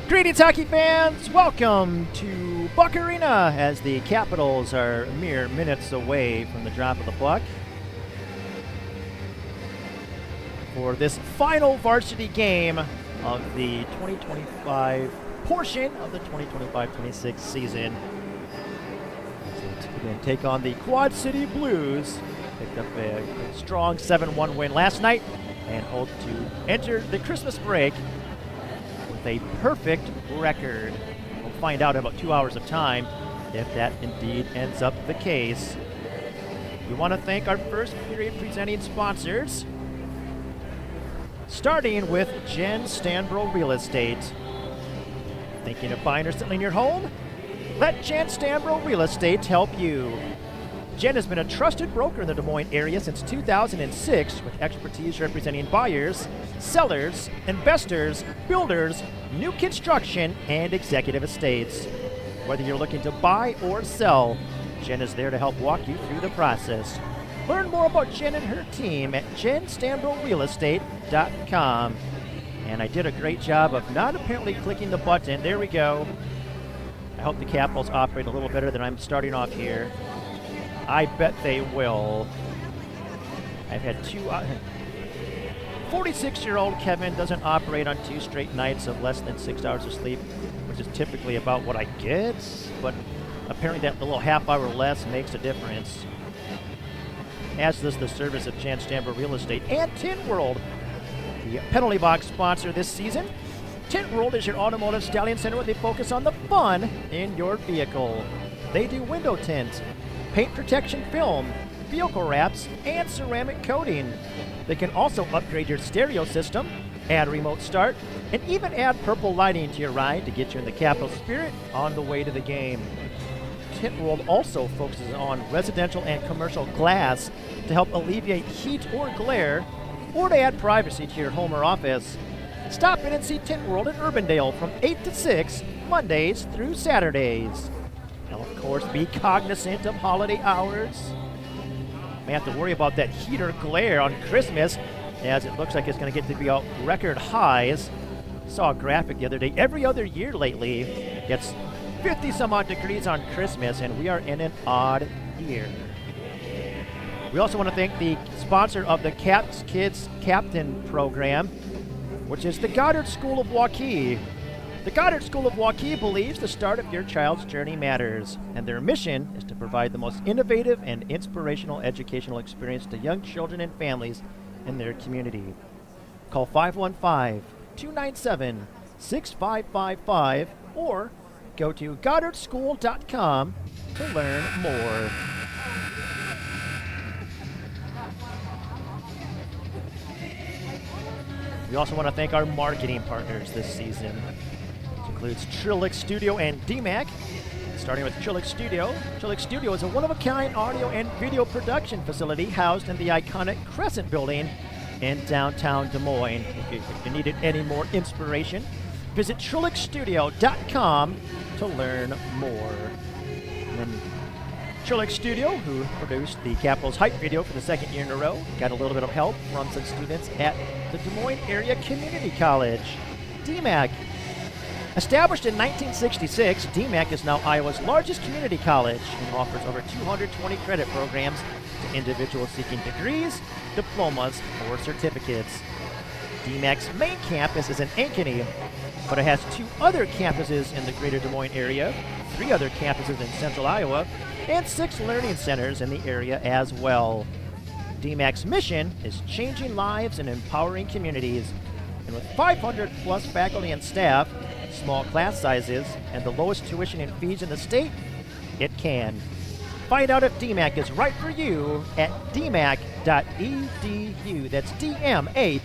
Greetings, hockey fans! Welcome to Buck Arena as the Capitals are mere minutes away from the drop of the puck for this final varsity game of the 2025 portion of the 2025-26 season. We're going to take on the Quad City Blues. Picked up a strong 7-1 win last night and hope to enter the Christmas break with a perfect record. We'll find out in about 2 hours of time if that indeed ends up the case. We want to thank our first period presenting sponsors, starting with Jen Stanbro Real Estate. Thinking of buying or selling your home? Let Jen Stanbro Real Estate help you. Jen has been a trusted broker in the Des Moines area since 2006 with expertise representing buyers, sellers, investors, builders, new construction, and executive estates. Whether you're looking to buy or sell, Jen is there to help walk you through the process. Learn more about Jen and her team at jenstambrorealestate.com. And I did a great job of not apparently clicking the button. There we go. I hope the Capitals operate a little better than I'm starting off here. I bet they will. I've had 46-year-old Kevin doesn't operate on 2 straight nights of less than 6 hours of sleep, which is typically about what I get, but apparently that little half hour less makes a difference. As does the service of Jan Stanbro Real Estate and Tint World, the penalty box sponsor this season. Tint World is your automotive stallion center where they focus on the fun in your vehicle. They do window tint, paint protection film, vehicle wraps, and ceramic coating. They can also upgrade your stereo system, add remote start, and even add purple lighting to your ride to get you in the Capital spirit on the way to the game. Tint World also focuses on residential and commercial glass to help alleviate heat or glare, or to add privacy to your home or office. Stop in and see Tint World in Urbandale from 8 to 6, Mondays through Saturdays. Now, of course, be cognizant of holiday hours. May have to worry about that heat or glare on Christmas, as it looks like it's going to get to be out record highs. Saw a graphic the other day. Every other year lately, it gets 50 some odd degrees on Christmas, and we are in an odd year. We also want to thank the sponsor of the Caps Kids Captain program, which is the Goddard School of Waukee. The Goddard School of Waukee believes the start of your child's journey matters, and their mission is to provide the most innovative and inspirational educational experience to young children and families in their community. Call 515-297-6555 or go to goddardschool.com to learn more. We also want to thank our marketing partners this season. This includes Trillic Studio and DMAC. Starting with Trillic Studio. Trillic Studio is a one-of-a-kind audio and video production facility housed in the iconic Crescent Building in downtown Des Moines. If you needed any more inspiration, visit trillicstudio.com to learn more. And then Trillic Studio, who produced the Capitals hype video for the 2nd year in a row, got a little bit of help from some students at the Des Moines Area Community College. DMAC. Established in 1966, DMAC is now Iowa's largest community college and offers over 220 credit programs to individuals seeking degrees, diplomas, or certificates. DMAC's main campus is in Ankeny, but it has 2 other campuses in the greater Des Moines area, 3 other campuses in central Iowa, and 6 learning centers in the area as well. DMAC's mission is changing lives and empowering communities. And with 500 plus faculty and staff, small class sizes, and the lowest tuition and fees in the state, it can. Find out if DMAC is right for you at dmac.edu. That's dmacc.edu.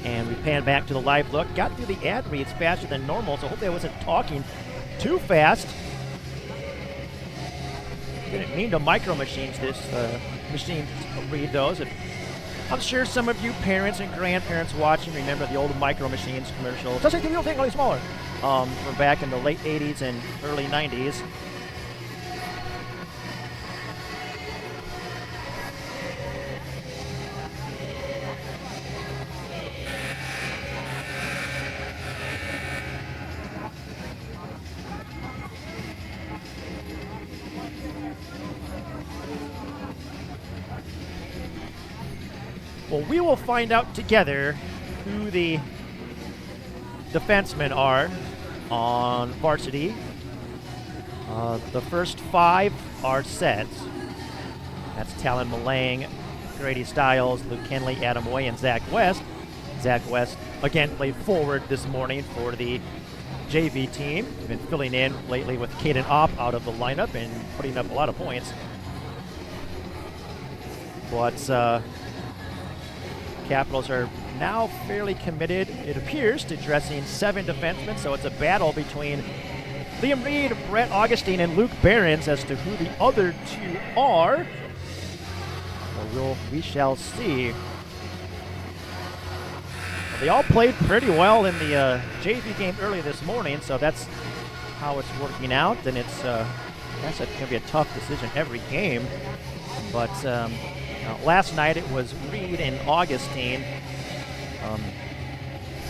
And we pan back to the live look. Got through the ad reads faster than normal, so hopefully I wasn't talking too fast. Didn't mean to micro machines this machine read those. I'm sure some of you parents and grandparents watching remember the old Micro Machines commercials. Just like the real thing, only smaller. From back in the late 80s and early 90s. Well, we will find out together who the defensemen are on varsity. The first 5 are set. That's Talon Malang, Grady Stiles, Luke Kenley, Adam Way, and Zach West. Zach West, again, played forward this morning for the JV team. He's been filling in lately with Caden Opp out of the lineup and putting up a lot of points. But Capitals are now fairly committed, it appears, to dressing 7 defensemen, so it's a battle between Liam Reed, Brett Augustine, and Luke Behrens as to who the other 2 are. Well, we shall see. They all played pretty well in the JV game earlier this morning, so that's how it's working out. And it's that's going to be a tough decision every game. But last night it was Reed and Augustine,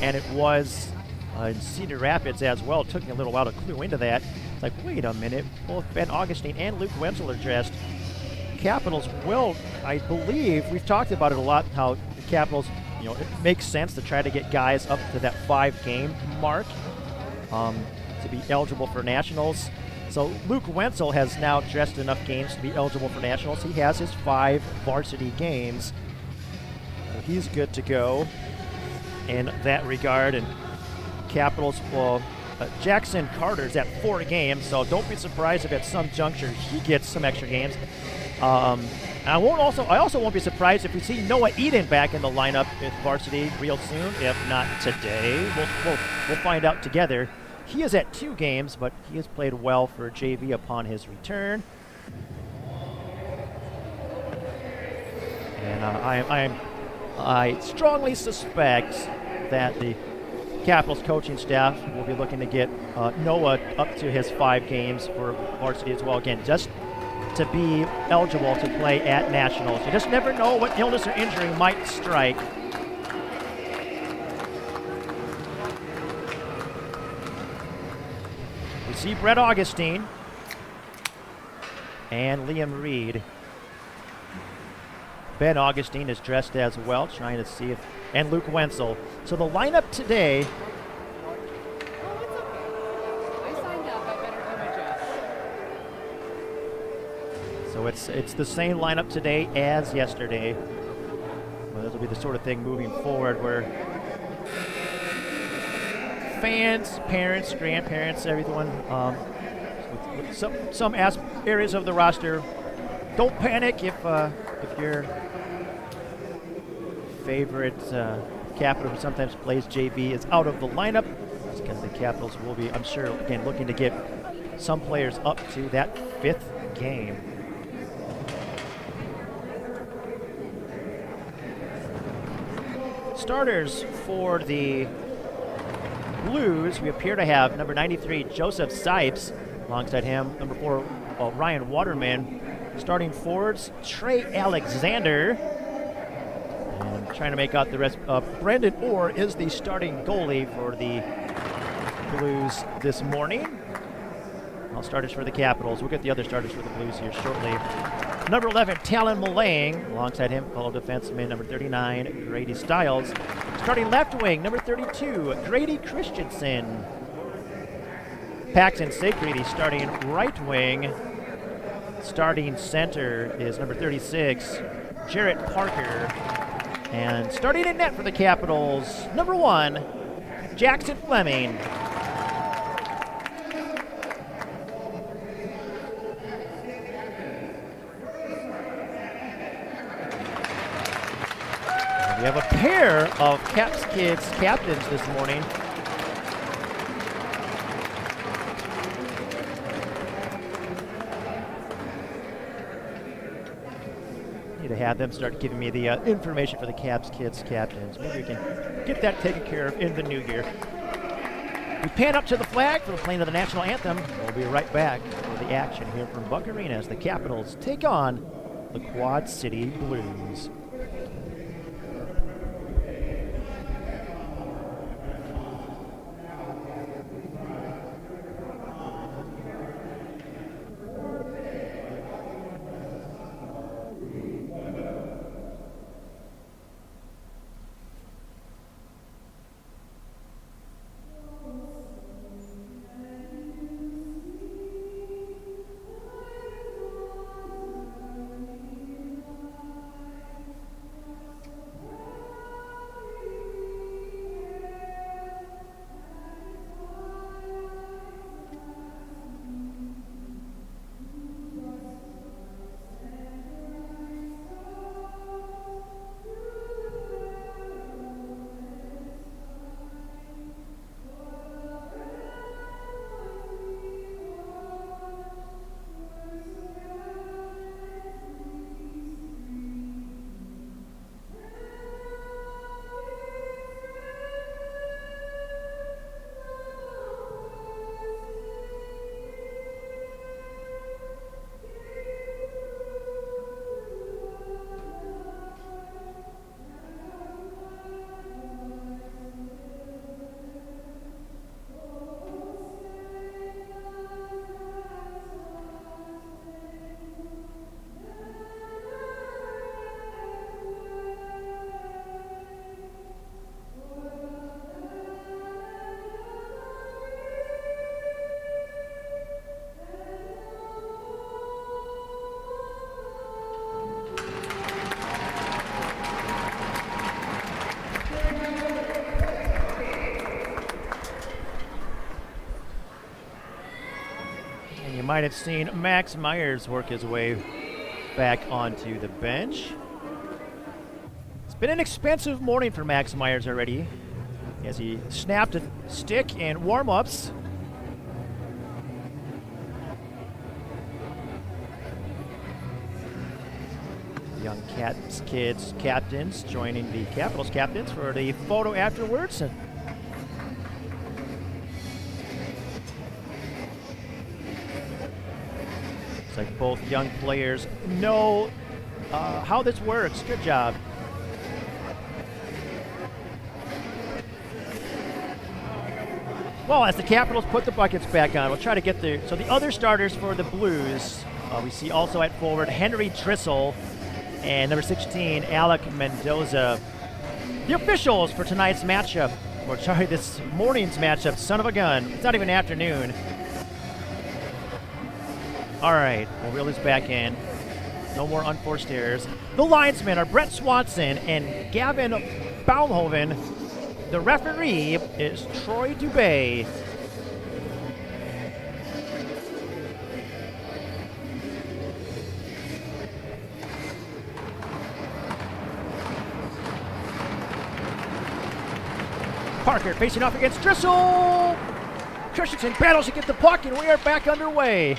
and it was in Cedar Rapids as well. It took me a little while to clue into that. It's like, wait a minute, both Ben Augustine and Luke Wenzel are dressed. Capitals will, I believe, we've talked about it a lot, how the Capitals, it makes sense to try to get guys up to that 5-game mark to be eligible for nationals. So Luke Wenzel has now dressed enough games to be eligible for nationals. He has his 5 varsity games. So he's good to go in that regard. And Capitals, well, Jackson Carter's at 4 games, so don't be surprised if at some juncture he gets some extra games. I also won't be surprised if we see Noah Eden back in the lineup with varsity real soon. If not today, we'll find out together. He is at 2 games, but he has played well for JV upon his return. And I strongly suspect that the Capitals coaching staff will be looking to get Noah up to his 5 games for varsity as well. Again, just to be eligible to play at nationals. You just never know what illness or injury might strike. We see Brett Augustine and Liam Reed. Ben Augustine is dressed as well, trying to see if, and Luke Wenzel. So the lineup today. So it's the same lineup today as yesterday. Well, this will be the sort of thing moving forward where fans, parents, grandparents, everyone, with some areas of the roster, don't panic if your favorite Capital who sometimes plays JV is out of the lineup. That's because the Capitals will be, I'm sure, again, looking to get some players up to that 5th game. Starters for the Blues, we appear to have number 93, Joseph Sipes. Alongside him, number 4, Ryan Waterman. Starting forwards, Trey Alexander. And trying to make out the rest. Brendan Orr is the starting goalie for the Blues this morning. All starters for the Capitals. We'll get the other starters for the Blues here shortly. Number 11, Talon Malang. Alongside him, fellow defenseman, number 39, Grady Stiles. Starting left wing, number 32, Grady Christensen. Paxton Sigrady starting right wing. Starting center is number 36, Jarrett Parker. And starting in net for the Capitals, number 1, Jackson Fleming. We have a pair of Caps Kids captains this morning. Need to have them start giving me the information for the Caps Kids captains. Maybe we can get that taken care of in the new year. We pan up to the flag for the playing of the national anthem. We'll be right back for the action here from Buck Arena as the Capitals take on the Quad City Blues. You might have seen Max Myers work his way back onto the bench. It's been an expensive morning for Max Myers already, as he snapped a stick in warm-ups. Young kids captains joining the Capitals captains for the photo afterwards. And it's like both young players know how this works. Good job. Well, as the Capitals put the buckets back on, we'll try to get the... So the other starters for the Blues, we see also at forward Henry Drissel and number 16, Alec Mendoza. The officials for tonight's matchup, or sorry, this morning's matchup, son of a gun. It's not even afternoon. All right, we'll reel this back in. No more unforced errors. The linesmen are Brett Swanson and Gavin Baumhoven. The referee is Troy Dubé. Parker facing off against Drissel. Christensen battles to get the puck, and we are back underway.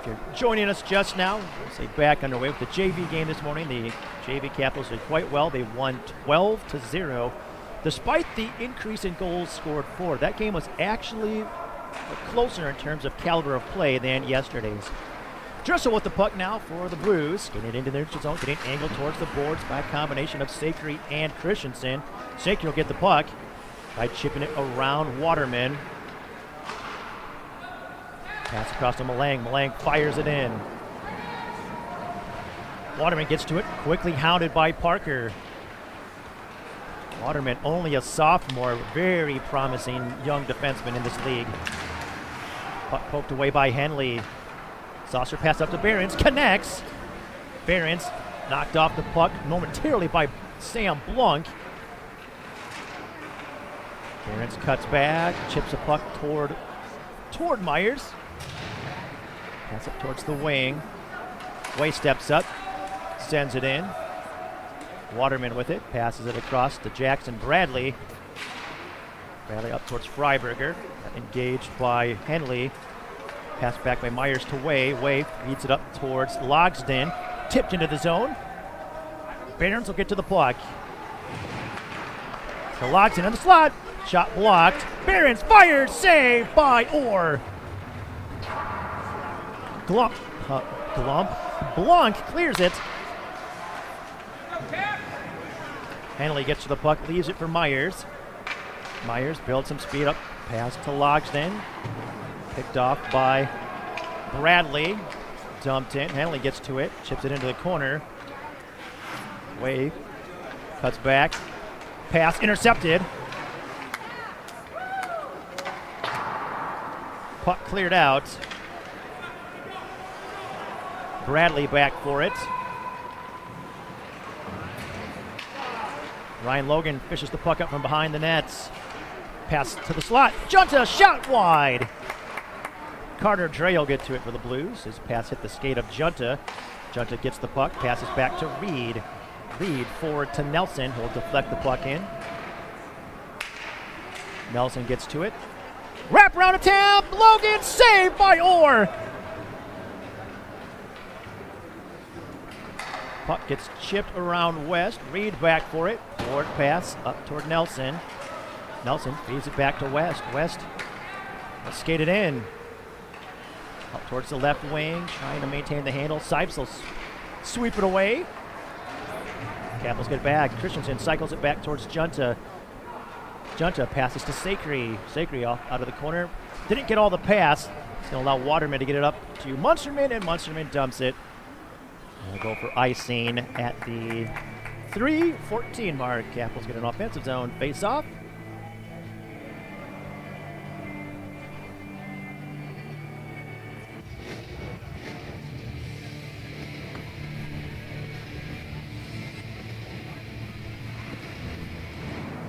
If you're joining us just now, we'll say back underway with the JV game this morning. The JV Capitals did quite well. They won 12-0, despite the increase in goals scored for. That game was actually closer in terms of caliber of play than yesterday's. Drissel with the puck now for the Blues. Getting it into their zone, getting angled towards the boards by a combination of Sakry and Christensen. Sakry will get the puck by chipping it around Waterman. Pass across to Malang. Malang fires it in. Waterman gets to it, quickly hounded by Parker. Waterman, only a sophomore, very promising young defenseman in this league. Puck poked away by Henley. Saucer pass up to Behrens, connects. Behrens knocked off the puck momentarily by Sam Blunk. Behrens cuts back, chips a puck toward Myers. Pass it towards the wing. Way steps up, sends it in. Waterman with it, passes it across to Jackson Bradley. Bradley up towards Freiberger, engaged by Henley. Pass back by Myers to Way. Way feeds it up towards Logsden. Tipped into the zone. Behrens will get to the puck. To Logsden in the slot. Shot blocked. Behrens fires. Save by Orr. Blanc clears it. Henley gets to the puck. Leaves it for Myers. Myers builds some speed up. Pass to Logsden. Picked off by Bradley. Dumped in. Henley gets to it. Chips it into the corner. Wave. Cuts back. Pass intercepted. Puck cleared out. Bradley back for it. Ryan Logan fishes the puck up from behind the nets. Pass to the slot. Junta shot wide. Carter Dre will get to it for the Blues. His pass hit the skate of Junta. Junta gets the puck, passes back to Reed. Reed forward to Nelson, who will deflect the puck in. Nelson gets to it. Wrap around attempt. Logan saved by Orr. Puck gets chipped around West. Reed back for it. Forward pass up toward Nelson. Nelson feeds it back to West. West skated in. Up towards the left wing, trying to maintain the handle. Sipes will sweep it away. Capitals get it back. Christensen cycles it back towards Junta. Junta passes to Sakry. Sakry out of the corner. Didn't get all the pass. It's going to allow Waterman to get it up to Munsterman, and Munsterman dumps it. We'll go for icing at the 3:14 mark. Capitals get an offensive zone face-off.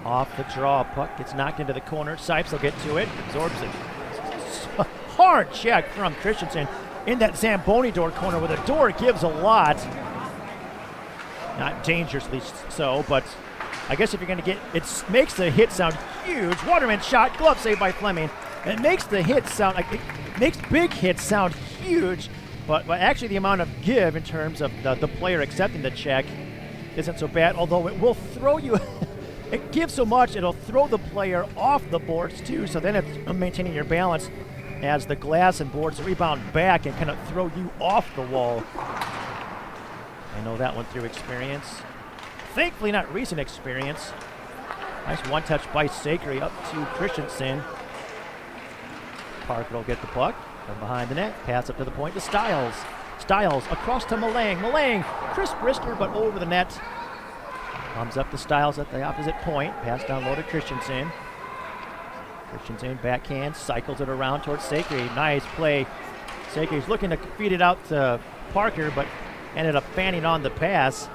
Off the draw, puck gets knocked into the corner. Sipes will get to it, absorbs it. Hard check from Christensen in that Zamboni door corner where the door gives a lot. Not dangerously so, but I guess if you're going to get, it makes the hit sound huge. Waterman shot, glove save by Fleming. It makes the hit sound, like it makes big hits sound huge, but actually the amount of give in terms of the player accepting the check isn't so bad, although it will throw you, it gives so much, it'll throw the player off the boards too, so then it's maintaining your balance as the glass and boards rebound back and kind of throw you off the wall. I know that one through experience. Thankfully not recent experience. Nice one-touch by Sakry up to Christensen. Parker will get the puck from behind the net. Pass up to the point to Stiles. Stiles across to Malang. Malang, crisp wrister, but over the net. Comes up to Stiles at the opposite point. Pass down low to Christensen. Christensen backhand, cycles it around towards Sakry. Nice play. Sakry's looking to feed it out to Parker, but ended up fanning on the pass.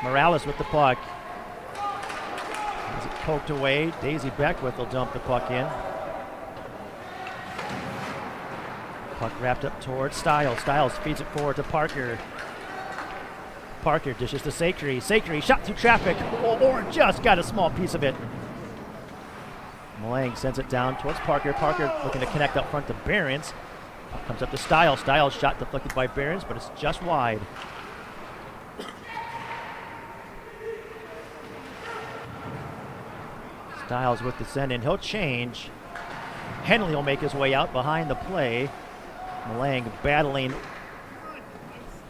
Morales with the puck. As it poked away, Daisy Beckwith will dump the puck in. Puck wrapped up towards Stiles. Stiles feeds it forward to Parker. Parker dishes to Sakry. Sakry shot through traffic, or just got a small piece of it. Malang sends it down towards Parker. Parker looking to connect up front to Behrens. Puck comes up to Stiles. Stiles shot deflected by Behrens, but it's just wide. Stiles with the send in. He'll change. Henley will make his way out behind the play. Malang battling.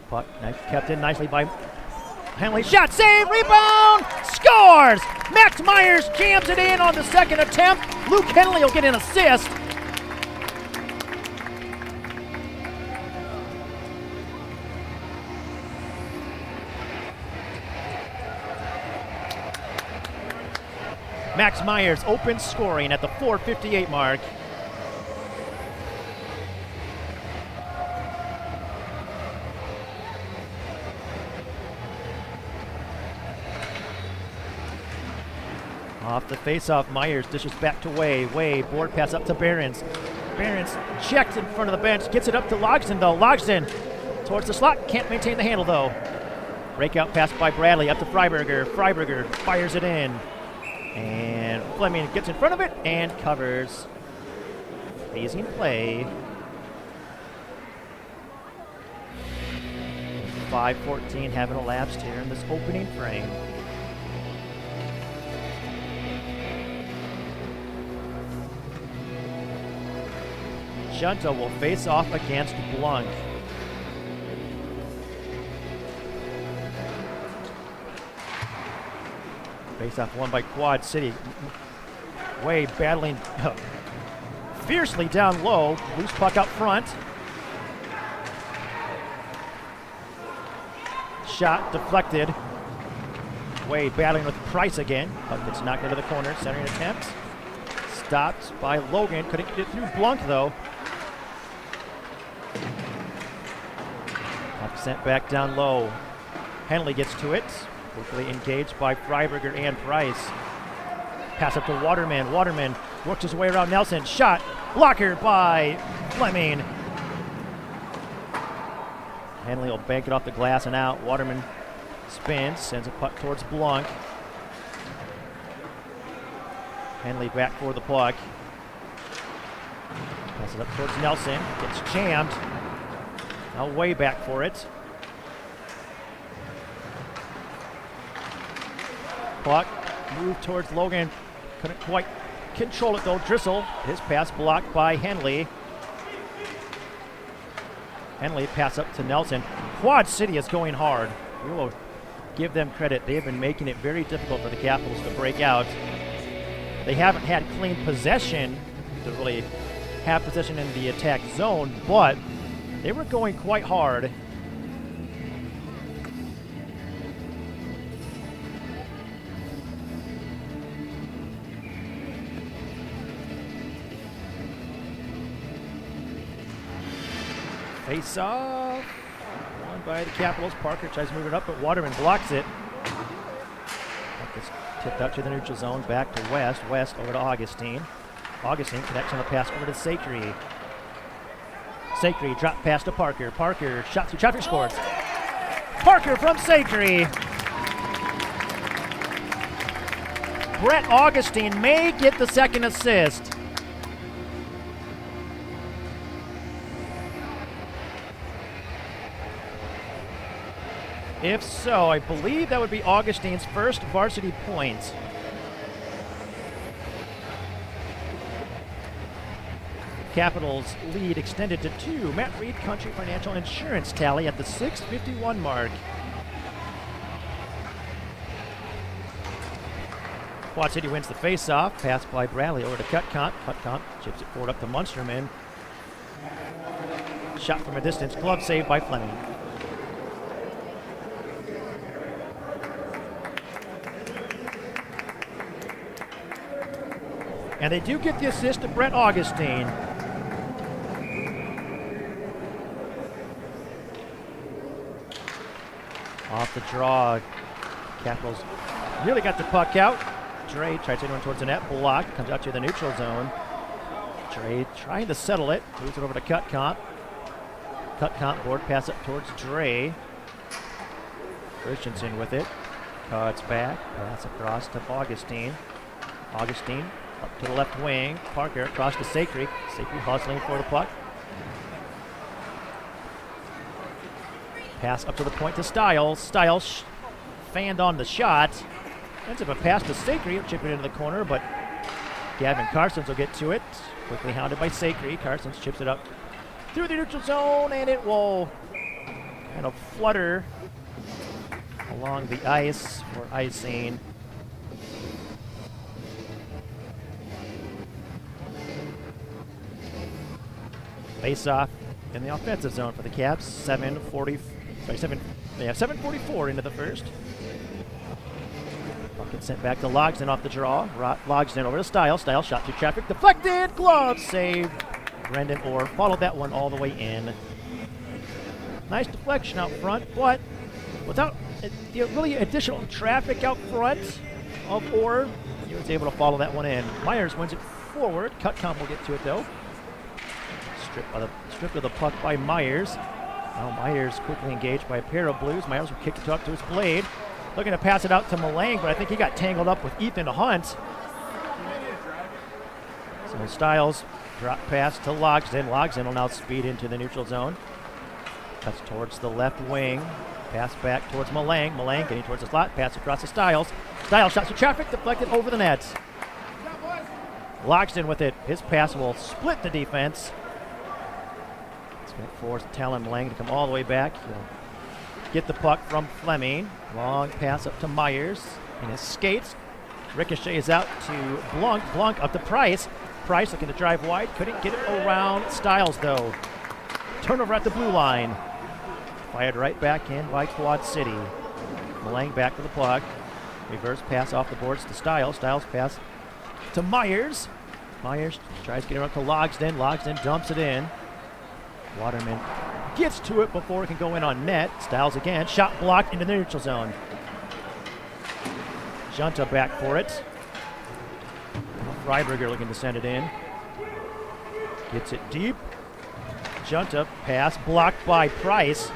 Puck kept in nicely by Henley. Shot, save, rebound, scores! Max Myers jams it in on the second attempt. Luke Henley will get an assist. Max Myers open scoring at the 4:58 mark. Off the faceoff, Myers dishes back to Way. Way, board pass up to Behrens. Behrens checked in front of the bench, gets it up to Logsdon though. Logsdon towards the slot, can't maintain the handle though. Breakout pass by Bradley up to Freiberger. Freiberger fires it in. And Fleming gets in front of it and covers. Amazing play. 5:14 having elapsed here in this opening frame. Junta will face off against Blunk. Face off won by Quad City. Way battling fiercely down low. Loose puck up front. Shot deflected. Way battling with Price again. Puck gets knocked into the corner. Centering attempt. Stopped by Logan. Couldn't get through Blunk though. Puck sent back down low. Henley gets to it. Quickly engaged by Freiberger and Price. Pass up to Waterman. Waterman works his way around Nelson. Shot. Blocker by Fleming. Henley will bank it off the glass and out. Waterman spins. Sends a puck towards Blunk. Henley back for the puck. Passes up towards Nelson. Gets jammed. Now way back for it. Puck moved towards Logan. Couldn't quite control it though. Drissel, his pass blocked by Henley. Henley pass up to Nelson. Quad City is going hard. We will give them credit. They have been making it very difficult for the Capitals to break out. They haven't had clean possession to really have possession in the attack zone, but they were going quite hard. Face off. Won by the Capitals. Parker tries to move it up, but Waterman blocks it. Tipped out to the neutral zone, back to West. West over to Augustine. Augustine connects on the pass over to Sakry. Sakry drop pass to Parker. Parker shot through traffic, scores. Parker from Sakry. Brett Augustine may get the second assist. If so, I believe that would be Augustine's first varsity point. Capitals lead extended to 2. Matt Reed Country Financial Insurance tally at the 6:51 mark. Quad City wins the face-off. Pass by Bradley over to Cutcomp. Cutcomp chips it forward up to Munsterman. Shot from a distance. Glove save by Fleming. And they do get the assist to Brett Augustine. Off the draw. Capitals really got the puck out. Dre tries to run towards the net. Blocked. Comes out to the neutral zone. Dre trying to settle it. Moves it over to Cutcomp. Cutcomp board pass up towards Dre. Christensen with it. Cuts back. Pass across to Augustine. Augustine up to the left wing. Parker across to Sakry. Sakry hustling for the puck. Pass up to the point to Stiles. Stiles fanned on the shot. Ends up a pass to Sakry. He'll chip it into the corner, but Gavin Carsons will get to it. Quickly hounded by Sakry. Carsons chips it up through the neutral zone, and it will kind of flutter along the ice for icing. Face-off in the offensive zone for the Caps. 7:44 into the first. Puck gets sent back to Logsden off the draw. Logsden over to Stiles. Stiles shot through traffic. Deflected. Glove save. Brendan Orr followed that one all the way in. Nice deflection out front, but without really additional traffic out front of Orr, he was able to follow that one in. Myers wins it forward. Cutcomp will get to it though. Stripped of the puck by Myers. Now Myers quickly engaged by a pair of Blues. Myers will kick it up to his blade. Looking to pass it out to Malang, but I think he got tangled up with Ethan Hunt. So Stiles drop pass to Logsden. Logsden will now speed into the neutral zone. Cuts towards the left wing. Pass back towards Malang. Malang getting towards the slot. Pass across to Stiles. Stiles shots to traffic, deflected over the net. Logsden with it. His pass will split the defense. It's going to force Talon Malang to come all the way back. He'll get the puck from Fleming. Long pass up to Myers. In his skates. Ricochets out to Blanc. Blanc up to Price. Price looking to drive wide. Couldn't get it around Stiles though. Turnover at the blue line. Fired right back in by Quad City. Malang back to the puck. Reverse pass off the boards to Stiles. Stiles pass to Myers. Myers tries to get it up to Logsden. Logsden dumps it in. Waterman gets to it before it can go in on net. Stiles again. Shot blocked into the neutral zone. Junta back for it. Freiberger looking to send it in. Gets it deep. Junta pass blocked by Price.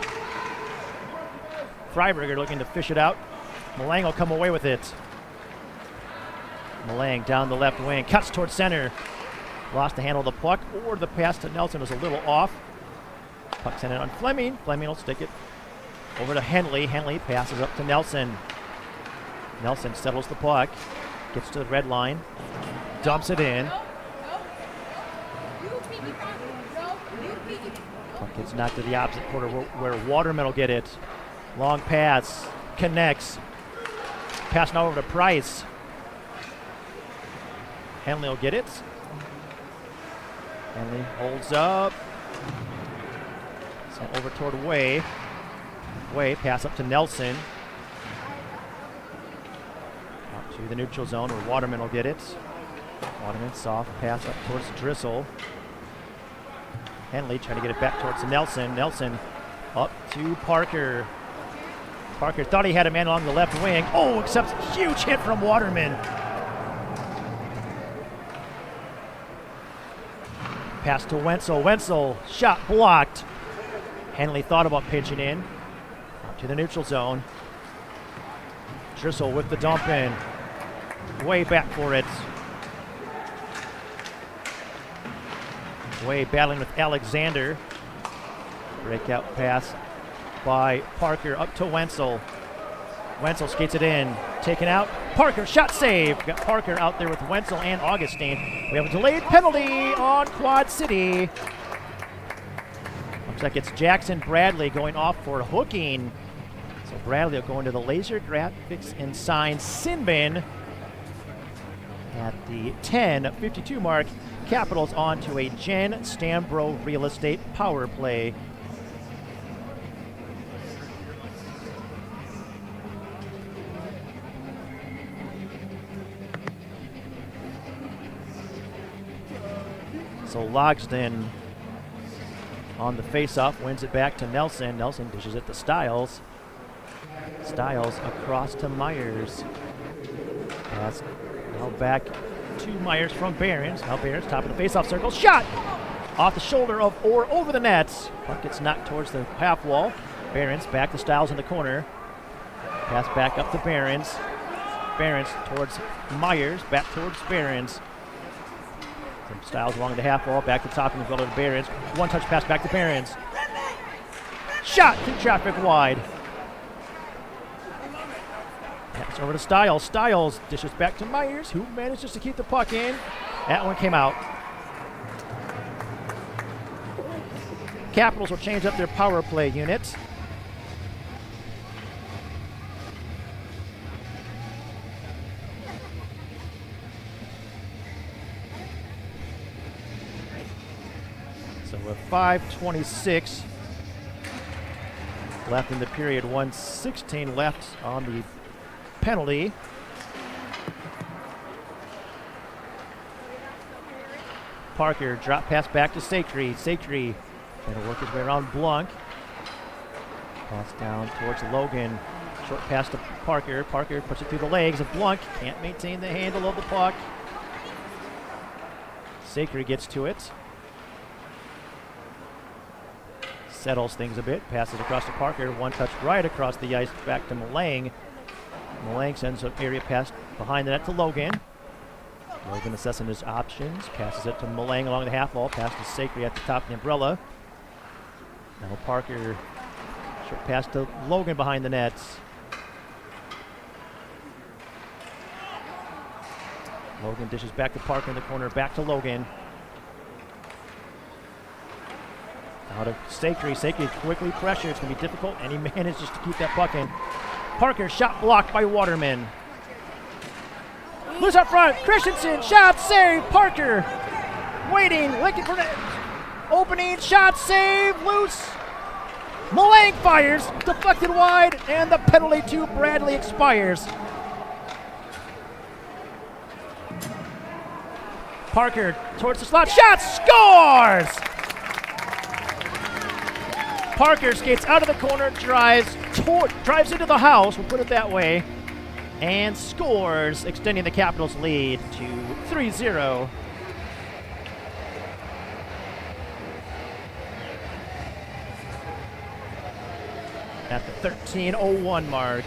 Freiberger looking to fish it out. Malang will come away with it. Malang down the left wing. Cuts towards center. Lost the handle of the puck, or the pass to Nelson was a little off. Puck sent it on Fleming. Fleming will stick it over to Henley. Henley passes up to Nelson. Nelson settles the puck. Gets to the red line. Dumps it in. Puck gets knocked to the opposite quarter where Waterman will get it. Long pass. Connects. Pass now over to Price. Henley will get it. Henley holds up. Sent over toward Way. Way, pass up to Nelson. Out to the neutral zone where Waterman will get it. Waterman, soft pass up towards Drissel. Henley trying to get it back towards Nelson. Nelson up to Parker. Parker thought he had a man along the left wing. Oh, accepts a huge hit from Waterman. Pass to Wenzel. Wenzel, shot blocked. Henley thought about pitching in to the neutral zone. Drissel with the dump in. Way back for it. Way battling with Alexander. Breakout pass by Parker up to Wenzel. Wenzel skates it in. Taken out. Parker, shot save. Got Parker out there with Wenzel and Augustine. We have a delayed penalty on Quad City. Looks like it's Jackson Bradley going off for hooking. So Bradley will go into the laser graphics and sign sin bin at the 10:52 mark. Capitals on to a Jen Stambro real estate power play. So Logsdon on the face-off wins it back to Nelson. Nelson dishes it to Stiles. Stiles across to Myers. Pass now back to Myers from Behrens. Now Behrens, top of the face-off circle. Shot! Off the shoulder of Orr over the nets. Puck gets knocked towards the half wall. Behrens back to Stiles in the corner. Pass back up to Behrens. Behrens towards Myers. Back towards Behrens. Stiles along the half wall. Back to the top and the middle to Behrens. One touch pass back to Behrens. Shot through traffic wide. Pass over to Stiles. Stiles dishes back to Myers, who manages to keep the puck in. That one came out. Capitals will change up their power play unit. So with 5:26 left in the period, 1:16 left on the penalty. Parker drop pass back to Sacre. Sacre trying to work his way around Blanc. Pass down towards Logan. Short pass to Parker. Parker puts it through the legs of Blanc. Can't maintain the handle of the puck. Sacre gets to it. Settles things a bit. Passes across to Parker. One touch right across the ice back to Malang. Malang sends an area pass behind the net to Logan. Logan assessing his options. Passes it to Malang along the half wall. Pass to Sacre at the top of the umbrella. Now Parker. Short pass to Logan behind the nets. Logan dishes back to Parker in the corner. Back to Logan. Out of Sacre. Sacre quickly pressured. It's going to be difficult, and he manages to keep that puck in. Parker, shot blocked by Waterman. Loose up front. Christensen, shot save. Parker waiting, looking for the opening. Shot save. Loose. Malang fires. Deflected wide, and the penalty to Bradley expires. Parker towards the slot. Shot. Scores! Parker skates out of the corner, drives into the house, we'll put it that way, and scores, extending the Capitals' lead to 3-0. At the 13:01 mark.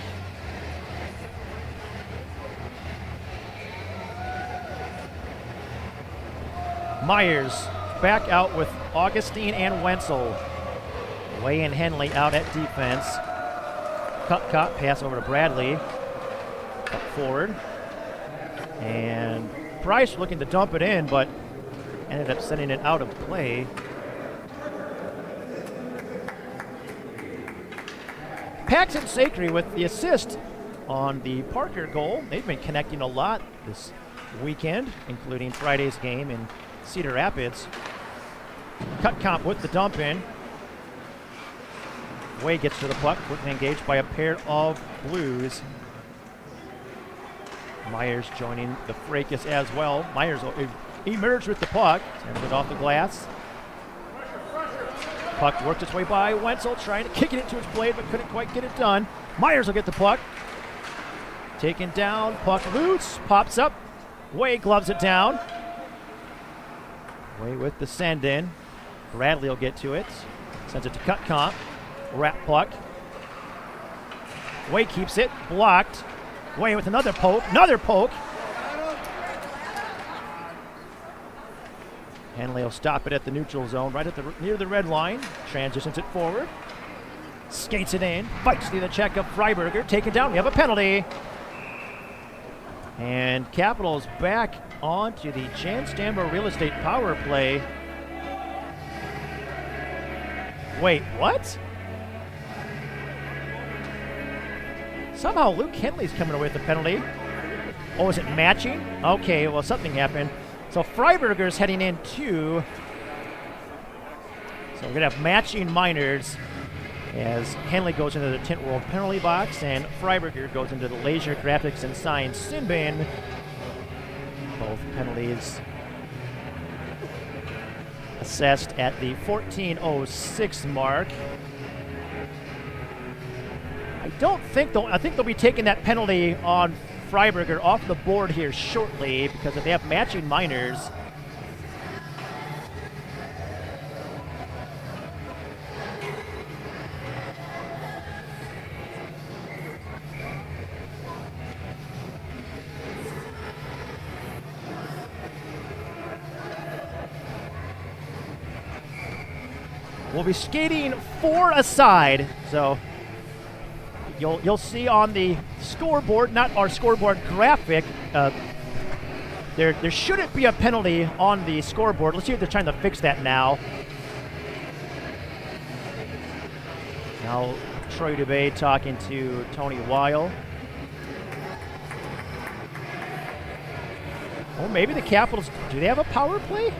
Myers back out with Augustine and Wenzel. Way and Henley out at defense. Cut, pass over to Bradley. Up forward. And Price looking to dump it in, but ended up sending it out of play. Paxton Sacre with the assist on the Parker goal. They've been connecting a lot this weekend, including Friday's game in Cedar Rapids. Cut with the dump in. Way gets to the puck, quickly engaged by a pair of Blues. Myers joining the fracas as well. Myers emerged with the puck, sends it off the glass. Puck worked its way by Wenzel, trying to kick it into his blade, but couldn't quite get it done. Myers will get the puck. Taken down, puck loose, pops up. Way gloves it down. Way with the send in. Bradley will get to it. Sends it to Cut Comp. Wrap puck. Way keeps it. Blocked. Way with another poke. Another poke. Henley will stop it at the neutral zone, right at the near the red line. Transitions it forward. Skates it in. Fights through the check of Freiberger. Taken down. We have a penalty. And Capitals back onto the Jan Stanbro Real Estate power play. Wait, what? Somehow Luke Henley's coming away with the penalty. Oh, is it matching? Okay, well, something happened. So Freiberger's heading in too. So we're going to have matching minors as Henley goes into the Tint World penalty box and Freiberger goes into the Laser Graphics and Signs sin bin. Both penalties assessed at the 14:06 mark. I think they'll be taking that penalty on Freiberger off the board here shortly because if they have matching minors. We'll be skating 4 aside, so you'll see on the scoreboard, not our scoreboard graphic, there shouldn't be a penalty on the scoreboard. Let's see if they're trying to fix that now. Now Troy Dubé talking to Tony Weil. Oh, maybe the Capitals, do they have a power play?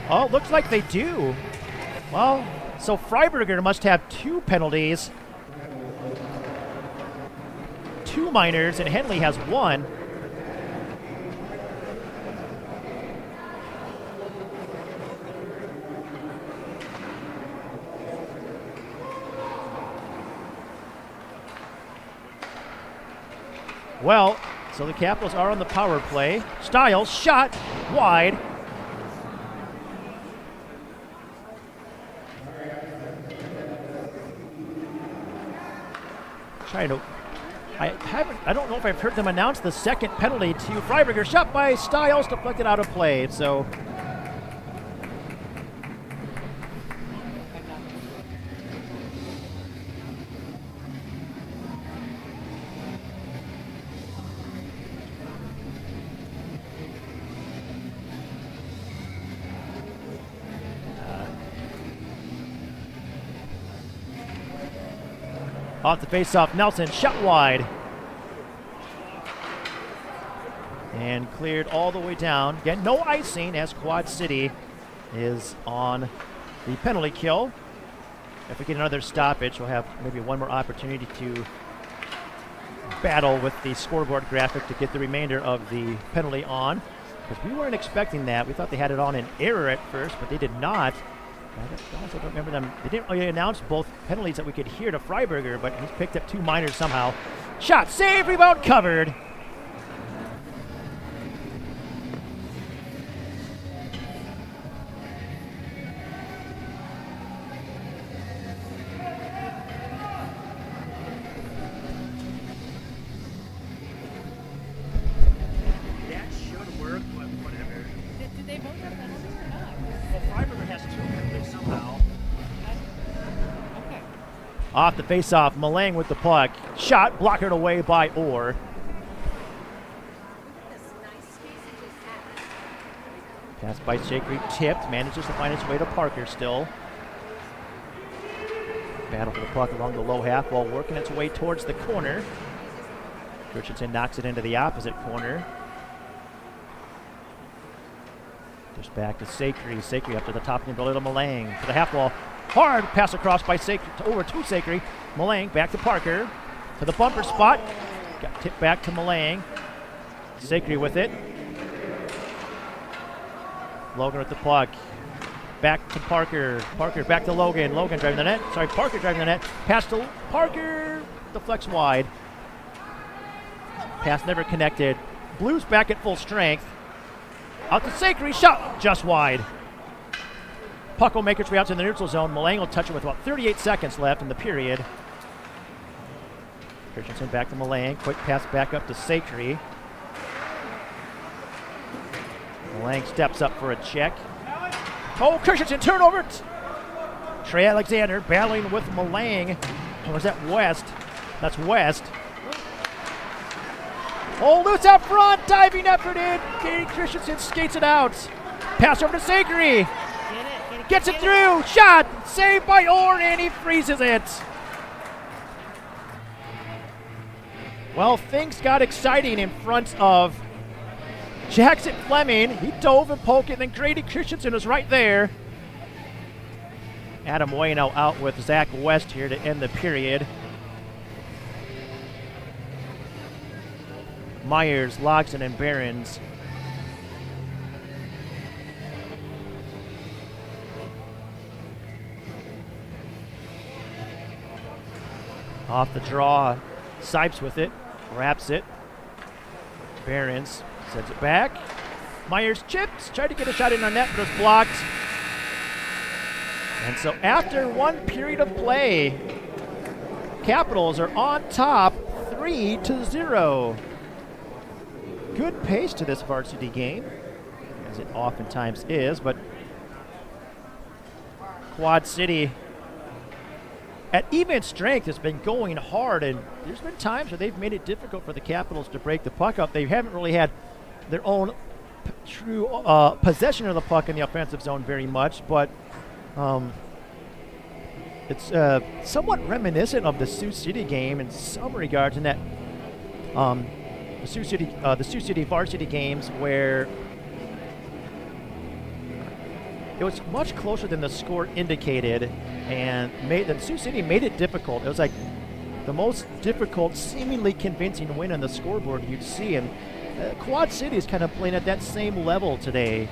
Oh, looks like they do. Well, so Freiberger must have 2 penalties, 2 minors, and Henley has 1. Well, so the Capitals are on the power play. Stiles, shot, wide. I don't know if I've heard them announce the second penalty to Freiberger. Shot by Stiles, deflected out of play. So off the face-off, Nelson, shot wide. And cleared all the way down. Again, no icing as Quad City is on the penalty kill. If we get another stoppage, we'll have maybe one more opportunity to battle with the scoreboard graphic to get the remainder of the penalty on. Because we weren't expecting that. We thought they had it on in error at first, but they did not. I also don't remember them. They didn't really announce both penalties that we could hear to Freiberger, but he's picked up 2 minors somehow. Shot, save, rebound, covered. That should work, but whatever. Did they both have penalties or not? Well, Freiberger has 2 penalties somehow. Okay. Off the face-off, Malang with the puck. Shot, blockered away by Orr. Pass by Shakery, tipped, manages to find its way to Parker still. Battle for the puck along the low half while working its way towards the corner. Richardson knocks it into the opposite corner. Just back to Sakry. Sakry up to the top of the little Malang to the half wall. Hard pass across by Sakry over to Sakry. Malang back to Parker to the bumper spot. Got tipped back to Malang. Sakry with it. Logan with the puck. back to Parker. Parker back to Logan. Logan driving the net. Sorry, Parker driving the net. Pass to Parker. Deflects wide. Pass never connected. Blues back at full strength. Out to Sakry. Shot just wide. Puck will make its way out to the neutral zone. Malang will touch it with about 38 seconds left in the period. Christensen back to Malang. Quick pass back up to Sakry. Malang steps up for a check. Oh, Christensen turnover. Trey Alexander battling with Malang. Or is that West? That's West. Oh, loose out front. Diving effort in. Katie Christensen skates it out. Pass over to Sakry. Gets it through. Shot. Saved by Orr, and he freezes it. Well, things got exciting in front of Jackson Fleming. He dove and poked it, and then Grady Christensen was right there. Adam Waino out with Zach West here to end the period. Myers, Logsdon, and Behrens. Off the draw, Sipes with it, wraps it. Behrens sends it back. Myers chips, tried to get a shot in on net, but it's blocked. And so after one period of play, Capitals are on top 3-0. Good pace to this varsity game, as it oftentimes is, but Quad City at even strength has been going hard, and there's been times where they've made it difficult for the Capitals to break the puck up. They haven't really had their own true possession of the puck in the offensive zone very much, but it's somewhat reminiscent of the Sioux City game in some regards, in that the Sioux City varsity games where it was much closer than the score indicated, and the Sioux City made it difficult. It was like the most difficult, seemingly convincing win on the scoreboard you'd see, and Quad City is kind of playing at that same level today.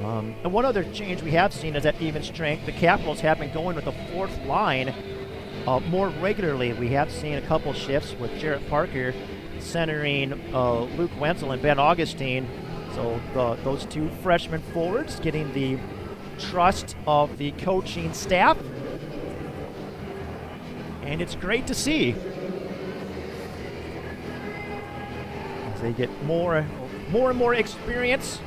And one other change we have seen is at even strength. The Capitals have been going with the fourth line more regularly. We have seen a couple shifts with Jarrett Parker centering Luke Wenzel and Ben Augustine. So those two freshman forwards getting the trust of the coaching staff. And it's great to see as they get more and more experience.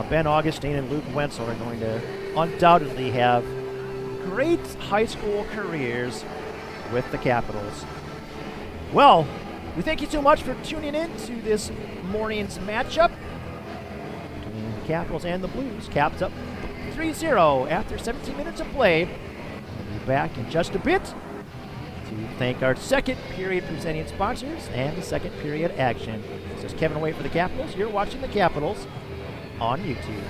Ben Augustine and Luke Wenzel are going to undoubtedly have great high school careers with the Capitals. Well, we thank you so much for tuning in to this morning's matchup between the Capitals and the Blues. Caps up 3-0 after 17 minutes of play. We'll be back in just a bit to thank our second period presenting sponsors and the second period action. This is Kevin Away for the Capitals. You're watching the Capitals on YouTube.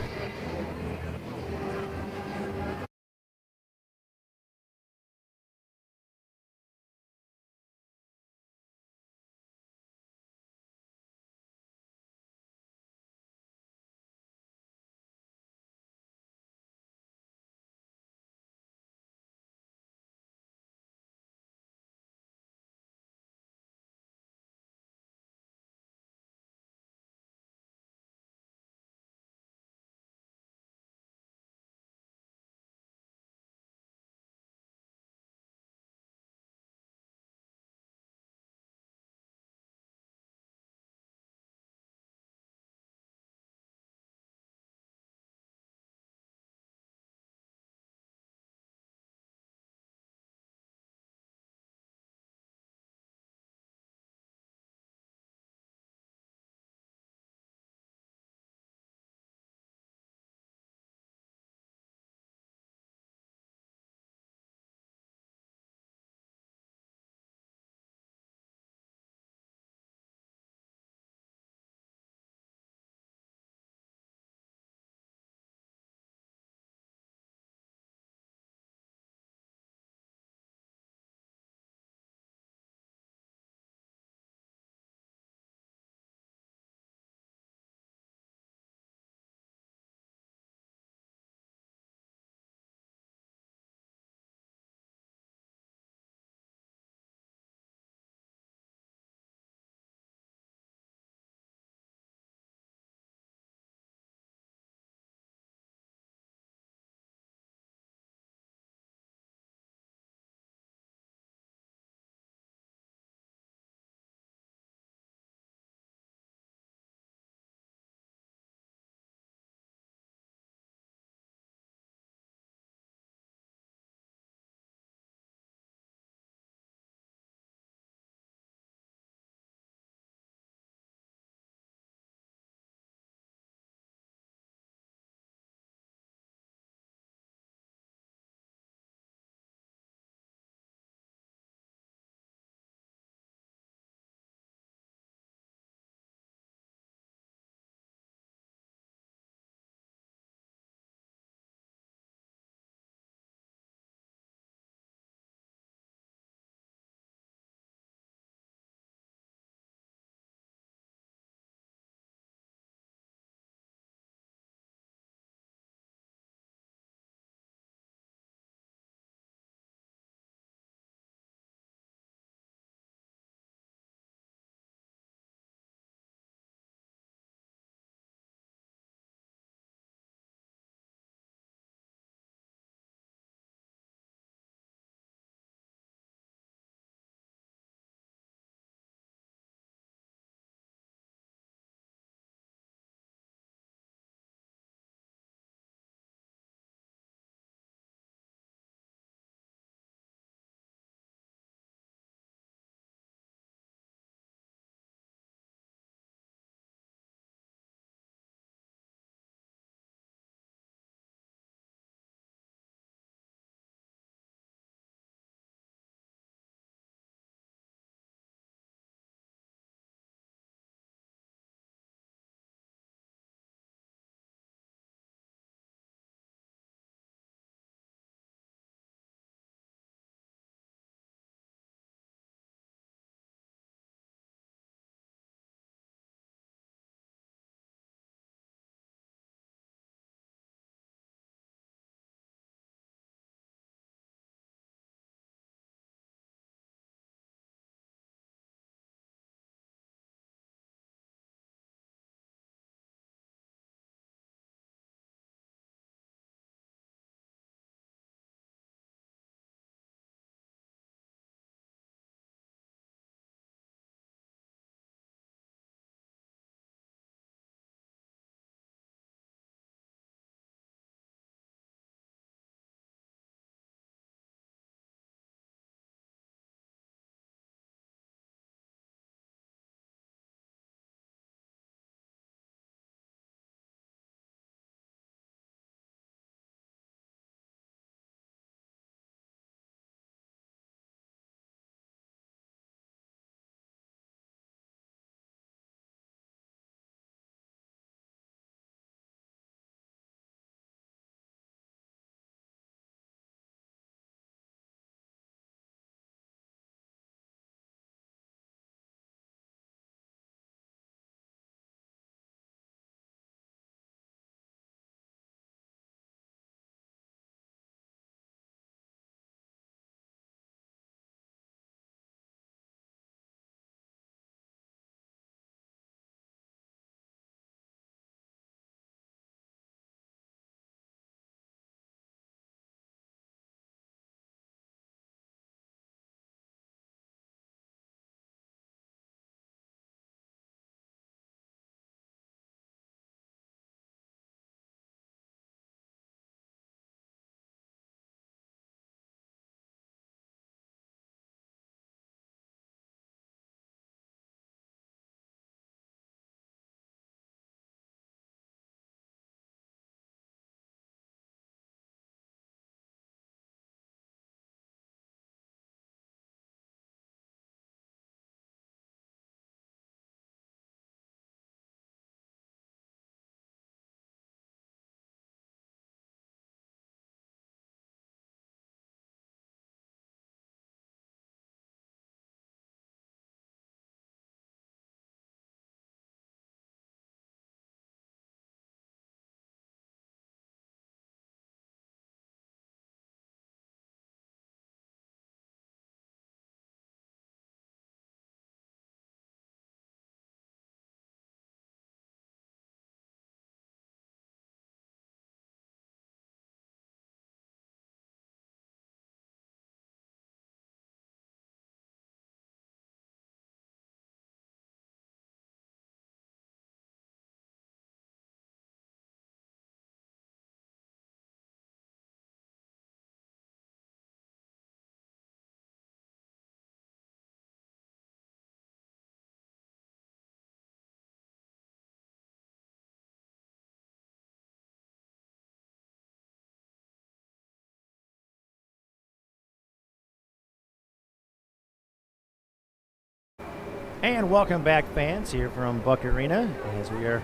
And welcome back, fans, here from Buck Arena, as we are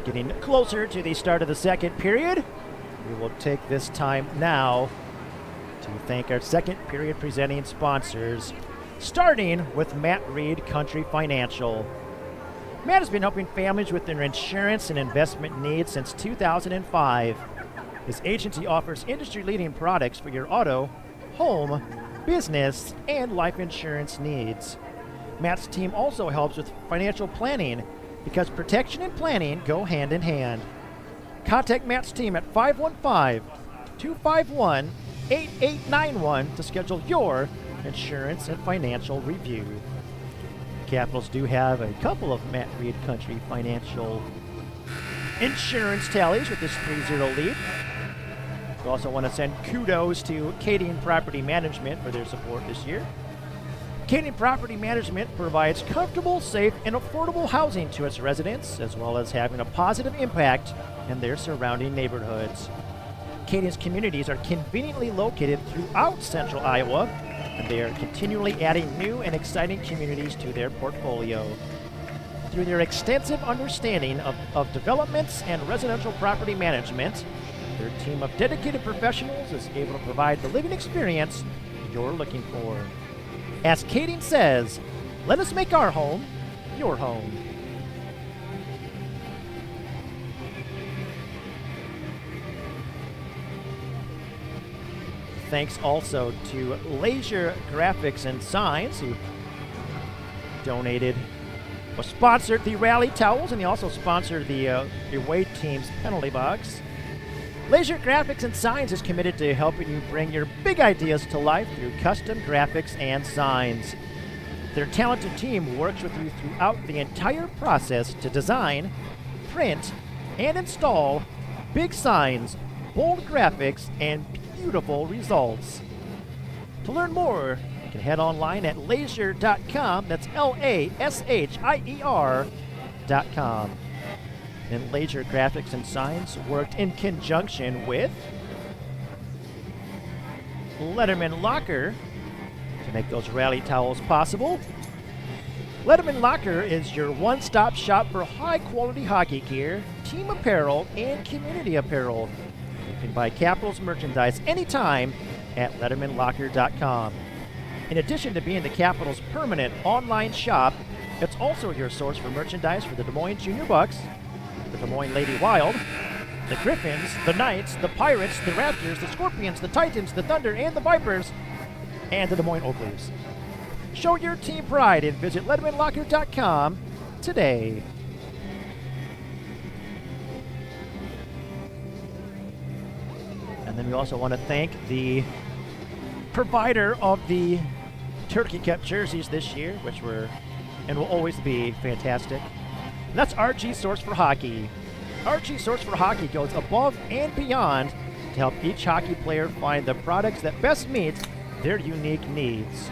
getting closer to the start of the second period. We will take this time now to thank our second period presenting sponsors, starting with Matt Reed Country Financial. Matt has been helping families with their insurance and investment needs since 2005. His agency offers industry-leading products for your auto, home, business, and life insurance needs. Matt's team also helps with financial planning because protection and planning go hand in hand. Contact Matt's team at 515-251-8891 to schedule your insurance and financial review. Capitals do have a couple of Matt Reed Country Financial insurance tallies with this 3-0 lead. We also want to send kudos to Kading Property Management for their support this year. Kading Property Management provides comfortable, safe, and affordable housing to its residents, as well as having a positive impact in their surrounding neighborhoods. Kading's communities are conveniently located throughout central Iowa, and they are continually adding new and exciting communities to their portfolio. Through their extensive understanding of developments and residential property management, their team of dedicated professionals is able to provide the living experience you're looking for. As Kading says, let us make our home your home. Thanks also to Laser Graphics and Signs, who sponsored the rally towels, and they also sponsored the away team's penalty box. Laser Graphics and Signs is committed to helping you bring your big ideas to life through custom graphics and signs. Their talented team works with you throughout the entire process to design, print, and install big signs, bold graphics, and beautiful results. To learn more, you can head online at laser.com. That's LASHIER.com. And Laser Graphics and Signs worked in conjunction with Letterman Locker to make those rally towels possible. Letterman Locker is your one-stop shop for high-quality hockey gear, team apparel, and community apparel. You can buy Capitals merchandise anytime at LettermanLocker.com. In addition to being the Capitals' permanent online shop, it's also your source for merchandise for the Des Moines Junior Bucks, the Des Moines Lady Wild, the Griffins, the Knights, the Pirates, the Raptors, the Scorpions, the Titans, the Thunder, and the Vipers, and the Des Moines Oak Leafs. Show your team pride and visit LettermanLocker.com today. And then we also want to thank the provider of the Turkey Cup jerseys this year, which were and will always be fantastic. And that's RG Source for Hockey. RG Source for Hockey goes above and beyond to help each hockey player find the products that best meet their unique needs.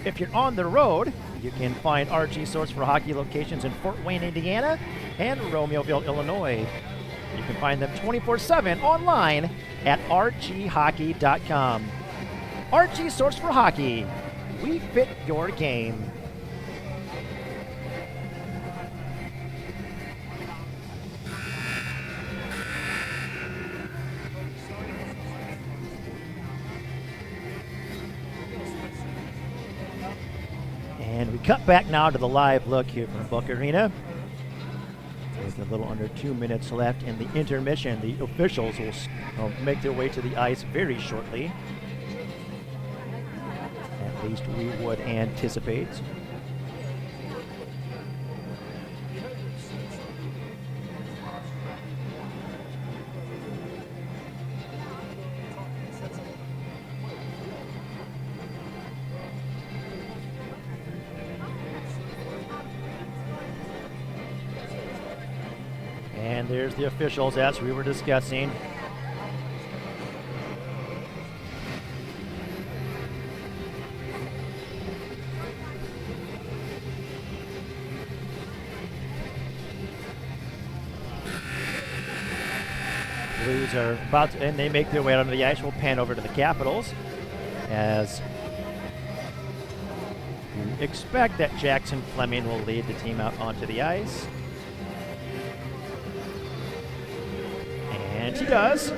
If you're on the road, you can find RG Source for Hockey locations in Fort Wayne, Indiana, and Romeoville, Illinois. You can find them 24/7 online at rghockey.com. RG Source for Hockey. We fit your game. And we cut back now to the live look here from Buck Arena. With a little under 2 minutes left in the intermission, the officials will make their way to the ice very shortly. At least we would anticipate. And there's the officials as we were discussing. Blues are about to, and they make their way onto the ice. We'll pan over to the Capitals as expect that Jackson Fleming will lead the team out onto the ice. And he does.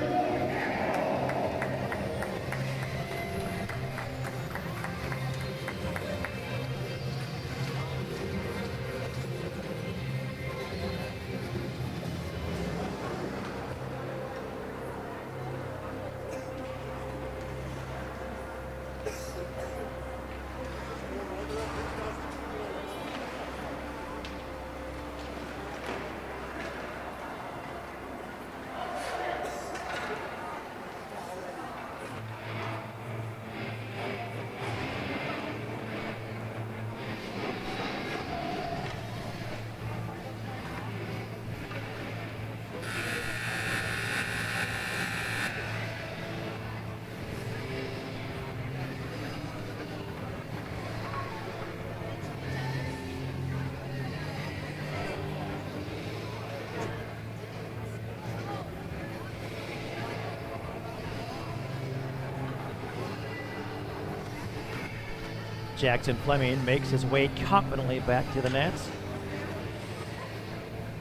Jackson Fleming makes his way confidently back to the nets.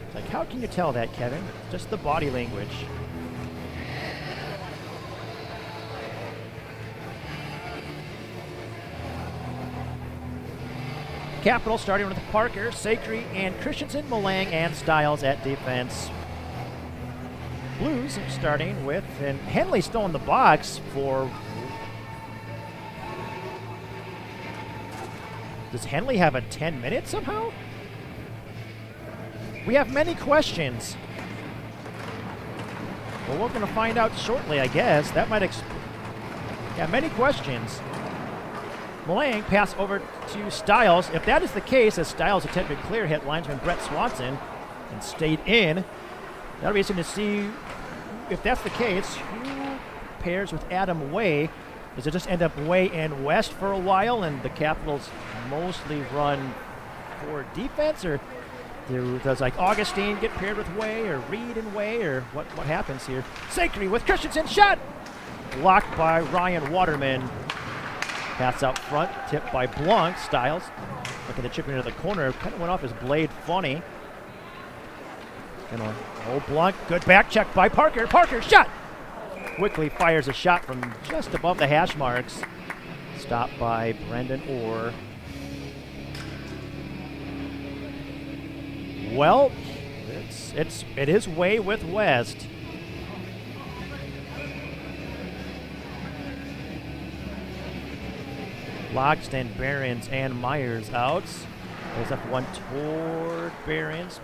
It's like, how can you tell that, Kevin? Just the body language. Capital starting with Parker, Sacre, and Christensen, Malang, and Stiles at defense. Blues starting with, and Henley still in the box for... Does Henley have a 10-minute somehow? We have many questions. Well, we're going to find out shortly, I guess. That might yeah, many questions. Malang pass over to Stiles. If that is the case, as Stiles attempted clear hit linesman Brett Swanson and stayed in, that'll be interesting to see if that's the case. Who pairs with Adam Way? Does it just end up Way and West for a while, and the Capitals mostly run for defense, or does like Augustine get paired with Way, or Reed and Way, or what happens here? Sacre with Christensen, shot! Blocked by Ryan Waterman. Pass out front, tipped by Blanc. Stiles looking to chip into the corner. Kind of went off his blade funny. Blanc, good back check by Parker. Parker, shot! Quickly fires a shot from just above the hash marks. Stopped by Brendan Orr. Well, it is Way with West. Logston, Behrens, and Myers out. There's up one toward Behrens.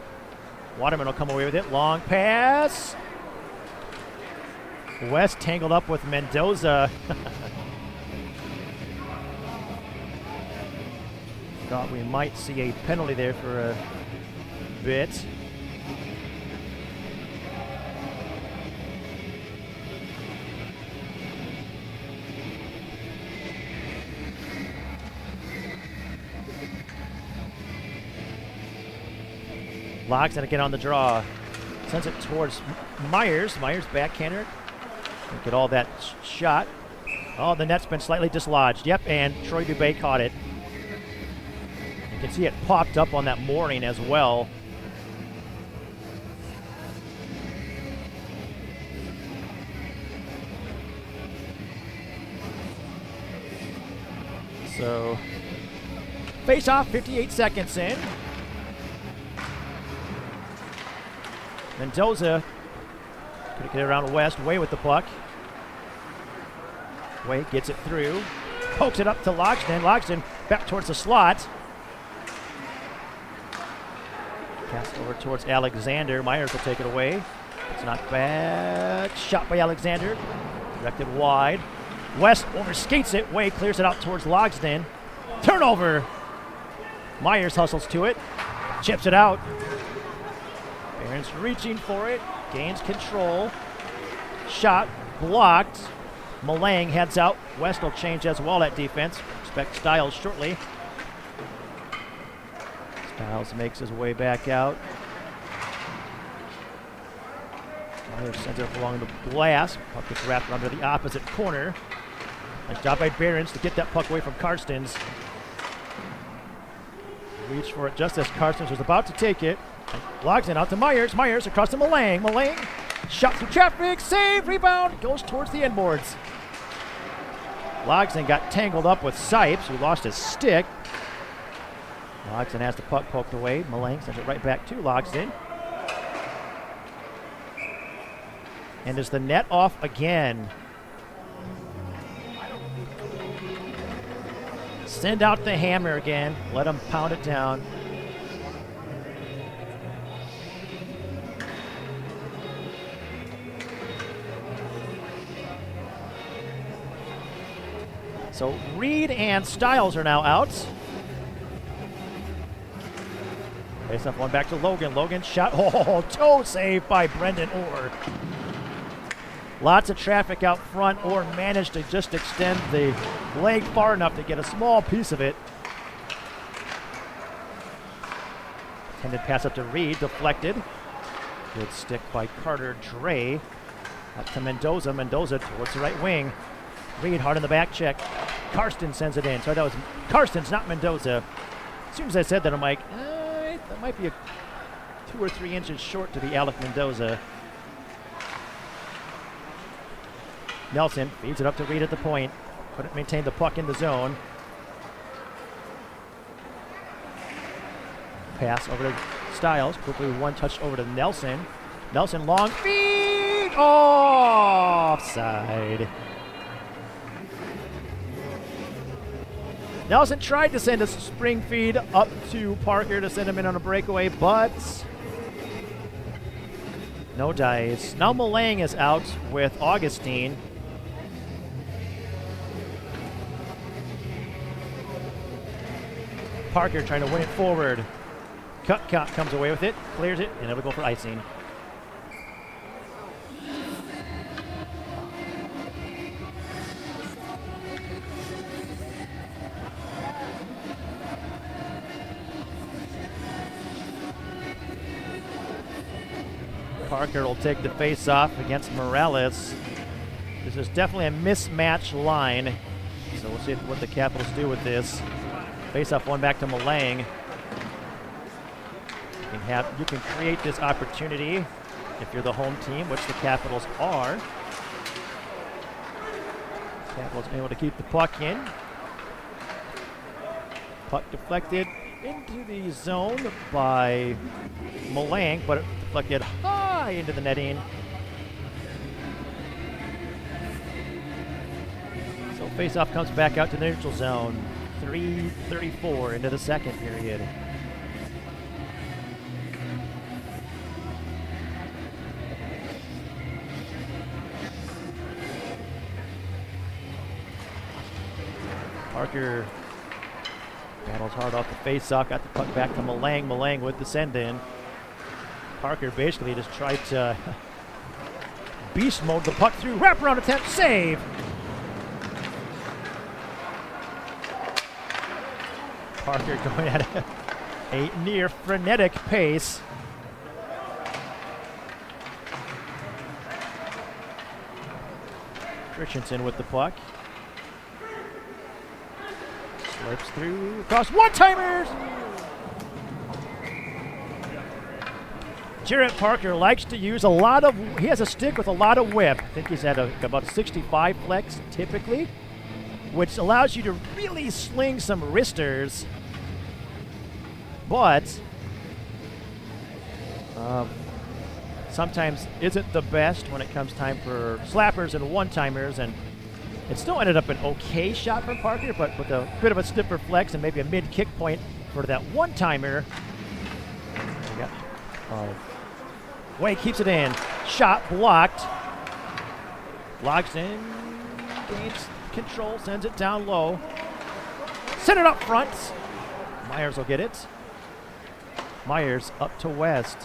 Waterman will come away with it. Long pass. West tangled up with Mendoza. Thought we might see a penalty there for a bit. Locks and again on the draw. Sends it towards Myers. Myers backhander. Look at all that shot. Oh, the net's been slightly dislodged. Yep, and Troy Dubé caught it. You can see it popped up on that mooring as well. So, face off, 58 seconds in. Mendoza gonna get it around West. Way with the puck. Way gets it through. Pokes it up to Logston. Logston back towards the slot. Pass over towards Alexander. Myers will take it away. It's not bad. Shot by Alexander. Directed wide. West overskates it. Way clears it out towards Logston. Turnover. Myers hustles to it. Chips it out. Behrens reaching for it. Gains control. Shot blocked. Malang heads out. West will change as well at defense. Expect Stiles shortly. Stiles makes his way back out. Myers sends it along the glass. Puck gets wrapped under the opposite corner. Nice job by Behrens to get that puck away from Karstens. reach for it just as Carstens was about to take it. Logs in out to Myers. Myers across to Malang. Malang shot through traffic. Save. Rebound. Goes towards the end boards. Logsdon got tangled up with Sipes, who lost his stick. Logsdon has the puck poked away. Malang sends it right back to Logsdon. And is the net off again? Send out the hammer again. Let them pound it down. So Reed and Stiles are now out. Face off one back to Logan. Logan shot. Oh, toe save by Brendan Orr. Lots of traffic out front. Orr managed to just extend the leg far enough to get a small piece of it. Intended pass up to Reed. Deflected. Good stick by Carter Dre. Up to Mendoza. Mendoza towards the right wing. Reed hard in the back check. Karsten sends it in. Sorry, that was Karstens, not Mendoza. As soon as I said that, I'm like, that might be 2 or 3 inches short to be Alec Mendoza. Nelson feeds it up to Reed at the point. Couldn't maintain the puck in the zone. Pass over to Stiles. Quickly one touch over to Nelson. Nelson long feed. Offside. Nelson tried to send a spring feed up to Parker to send him in on a breakaway, but no dice. Now Malang is out with Augustine. Parker trying to win it forward. Cut comes away with it, clears it, and it'll go for icing. Parker will take the face-off against Morales. This is definitely a mismatch line, so we'll see what the Capitals do with this. Face-off one back to Malang. You can create this opportunity if you're the home team, which the Capitals are. Capitals able to keep the puck in. Puck deflected into the zone by Malang, but it deflected high into the netting. So face-off comes back out to the neutral zone. 3:34 into the second period. Parker battles hard off the face-off, got the puck back to Malang. Malang with the send-in. Parker basically just tried to beast mode the puck through. Wraparound attempt, save! Parker going at a near frenetic pace. Christensen with the puck. Slips through, across, one-timers! Jarrett Parker likes to use he has a stick with a lot of whip. I think he's at about 65 flex typically, which allows you to really sling some wristers, but sometimes isn't the best when it comes time for slappers and one-timers, and it still ended up an okay shot from Parker, but with a bit of a stiffer flex and maybe a mid-kick point for that one-timer. Way keeps it in. Shot blocked. Logsdon gains control, sends it down low. Send it up front. Myers will get it. Myers up to West.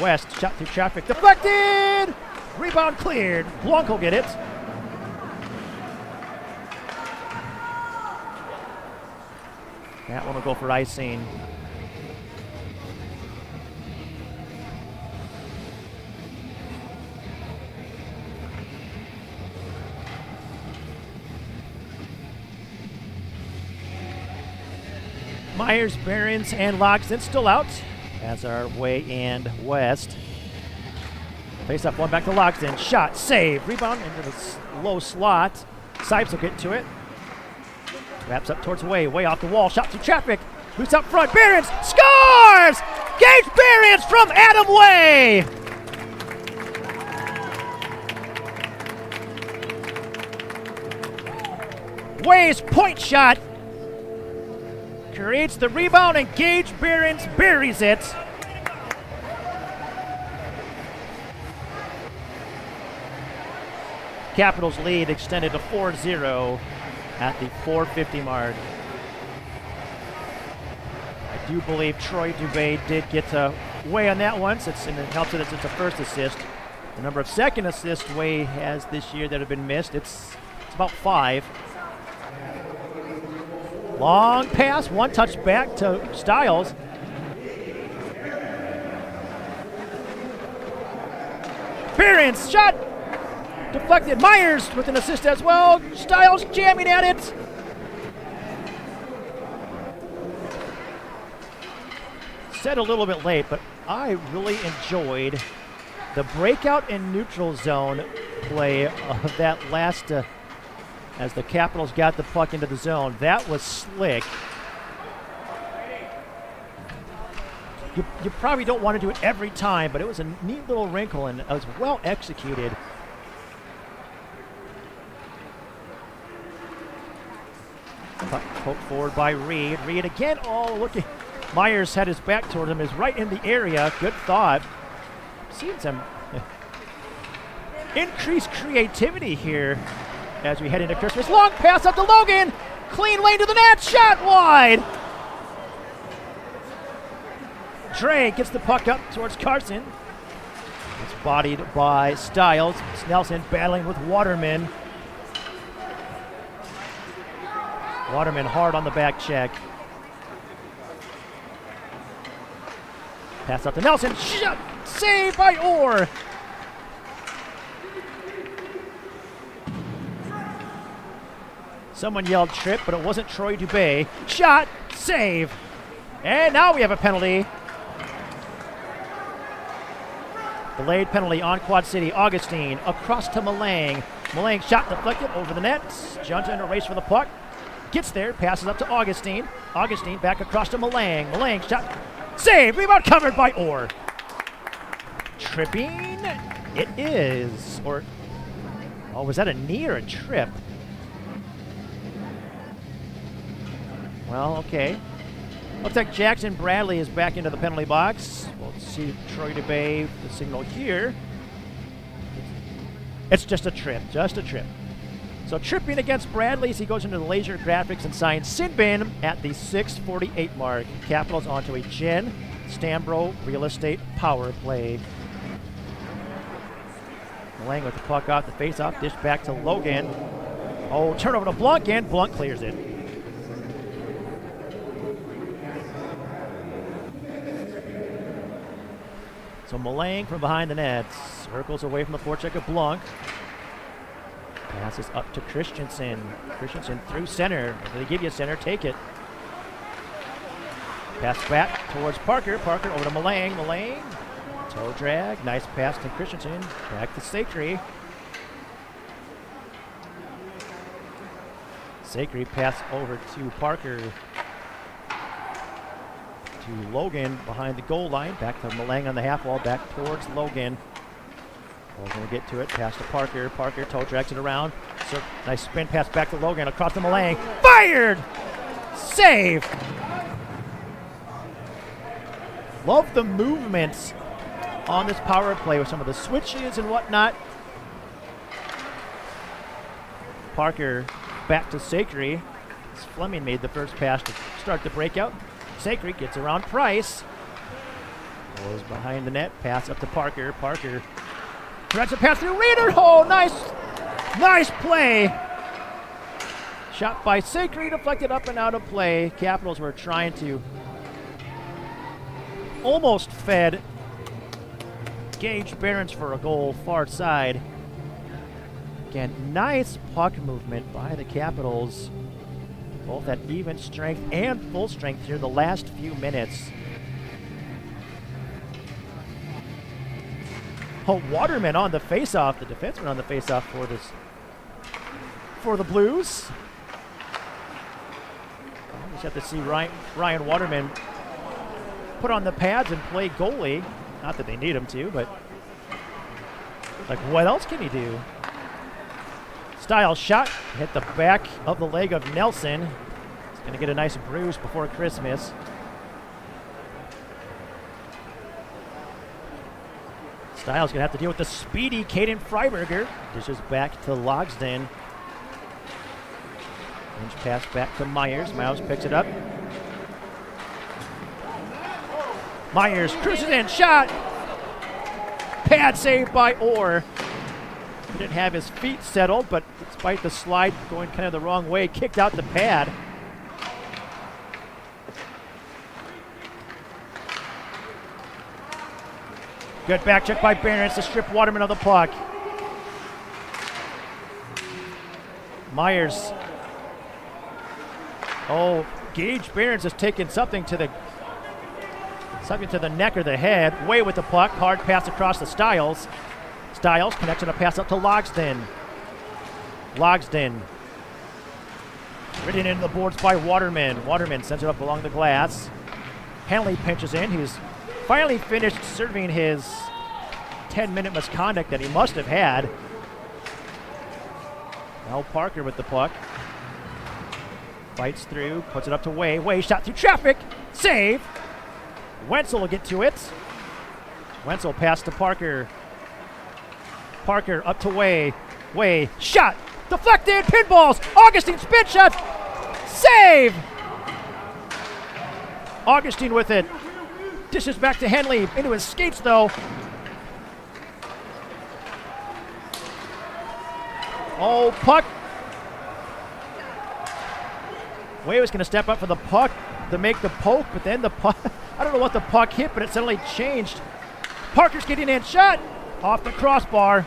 West shot through traffic. Deflected! Rebound cleared. Blanc will get it. That one will go for icing. Myers, Behrens, and Logsdon still out as our way and west. Face up, one back to Logsdon. Shot, save, rebound into the low slot. Sipes will get to it. Wraps up towards Way off the wall. Shot through traffic. Who's up front? Behrens scores! Gage Behrens from Adam Way! Way's point shot creates the rebound, and Gage Behrens buries it. Capitals lead extended to 4-0 at the 4:50 mark. I do believe Troy Dubé did get to Way on that one, since, and it helps that it's a first assist. The number of second assists Way has this year that have been missed, it's about 5. Long pass, one touch back to Stiles. Behrens shot deflected. Myers with an assist as well. Stiles jamming at it. Said a little bit late, but I really enjoyed the breakout and neutral zone play of that last as the Capitals got the puck into the zone. That was slick. You probably don't want to do it every time, but it was a neat little wrinkle, and it was well executed. Puck poked forward by Reed. Reed again, looking. Myers had his back toward him, is right in the area. Good thought. Seeing some increased creativity here as we head into Christmas. Long pass up to Logan. Clean lane to the net. Shot wide. Dre gets the puck up towards Carson. It's bodied by Stiles. Nelson battling with Waterman. Waterman hard on the back check. Pass up to Nelson. Shot. Saved by Orr. Someone yelled trip, but it wasn't Troy Dubé. Shot. Save. And now we have a penalty. Delayed penalty on Quad City. Augustine across to Malang. Malang shot deflected over the net. Johnson in a race for the puck. Gets there, passes up to Augustine. Augustine back across to Malang. Malang shot. Save. Rebound covered by Orr. Tripping. It is. Or, was that a knee or a trip? Well, okay. Looks like Jackson Bradley is back into the penalty box. We'll see Troy Dubé, the signal here. It's just a trip, So tripping against Bradley as he goes into the laser graphics and signs sin bin at the 6:48 mark. Capitals onto a Jen Stambro real estate power play. Malang with the puck off the face-off, dish back to Logan. Turnover to Blunt, and Blunt clears it. So Malang from behind the net circles away from the forecheck of Blanc. Passes up to Christensen. Christensen through center. If they give you center, take it. Pass back towards Parker. Parker over to Malang. Malang. Toe drag. Nice pass to Christensen. Back to Sacre. Sacre pass over to Parker. To Logan behind the goal line. Back to Malang on the half wall. Back towards Logan. Logan will get to it. Pass to Parker. Parker toe drags it around. So nice spin pass back to Logan. Across to Malang. Fired! Save! Love the movements on this power play with some of the switches and whatnot. Parker back to Sacre. Fleming made the first pass to start the breakout. Sacre gets around Price. Goes behind the net. Pass up to Parker. Parker tries to pass through Reeder. Nice play. Shot by Sacre, deflected up and out of play. Capitals were trying to almost fed Gage Behrens for a goal far side. Again, nice puck movement by the Capitals. Both at even strength and full strength here the last few minutes. Oh, Waterman on the faceoff, the defenseman on the faceoff for the Blues. We just have to see Ryan Waterman put on the pads and play goalie. Not that they need him to, but like, what else can he do? Styles shot, hit the back of the leg of Nelson. He's going to get a nice bruise before Christmas. Styles going to have to deal with the speedy Caden Freiberger. Dishes back to Logsden. Inch pass back to Myers. Myers picks it up. Myers cruises in, shot! Pad saved by Orr. He didn't have his feet settled, but despite the slide going kind of the wrong way, kicked out the pad. Good back check by Barons to strip Waterman of the puck. Myers. Oh, Gage Barons has taken something to the neck or the head. Way with the puck. Hard pass across to Styles. Styles connects on a pass up to Logsden. Logsden. Ridden into the boards by Waterman. Waterman sends it up along the glass. Henley pinches in. He's finally finished serving his 10-minute misconduct that he must have had. Now Parker with the puck. Fights through, puts it up to Way. Way shot through traffic. Save. Wenzel will get to it. Wenzel pass to Parker. Parker up to Way. Way shot. Deflected. Pinballs. Augustine spin shot. Save. Augustine with it. Dishes back to Henley. Into his skates though. Oh, puck. Way was going to step up for the puck to make the poke, but then the puck, I don't know what the puck hit, but it suddenly changed. Parker's getting in, shot off the crossbar.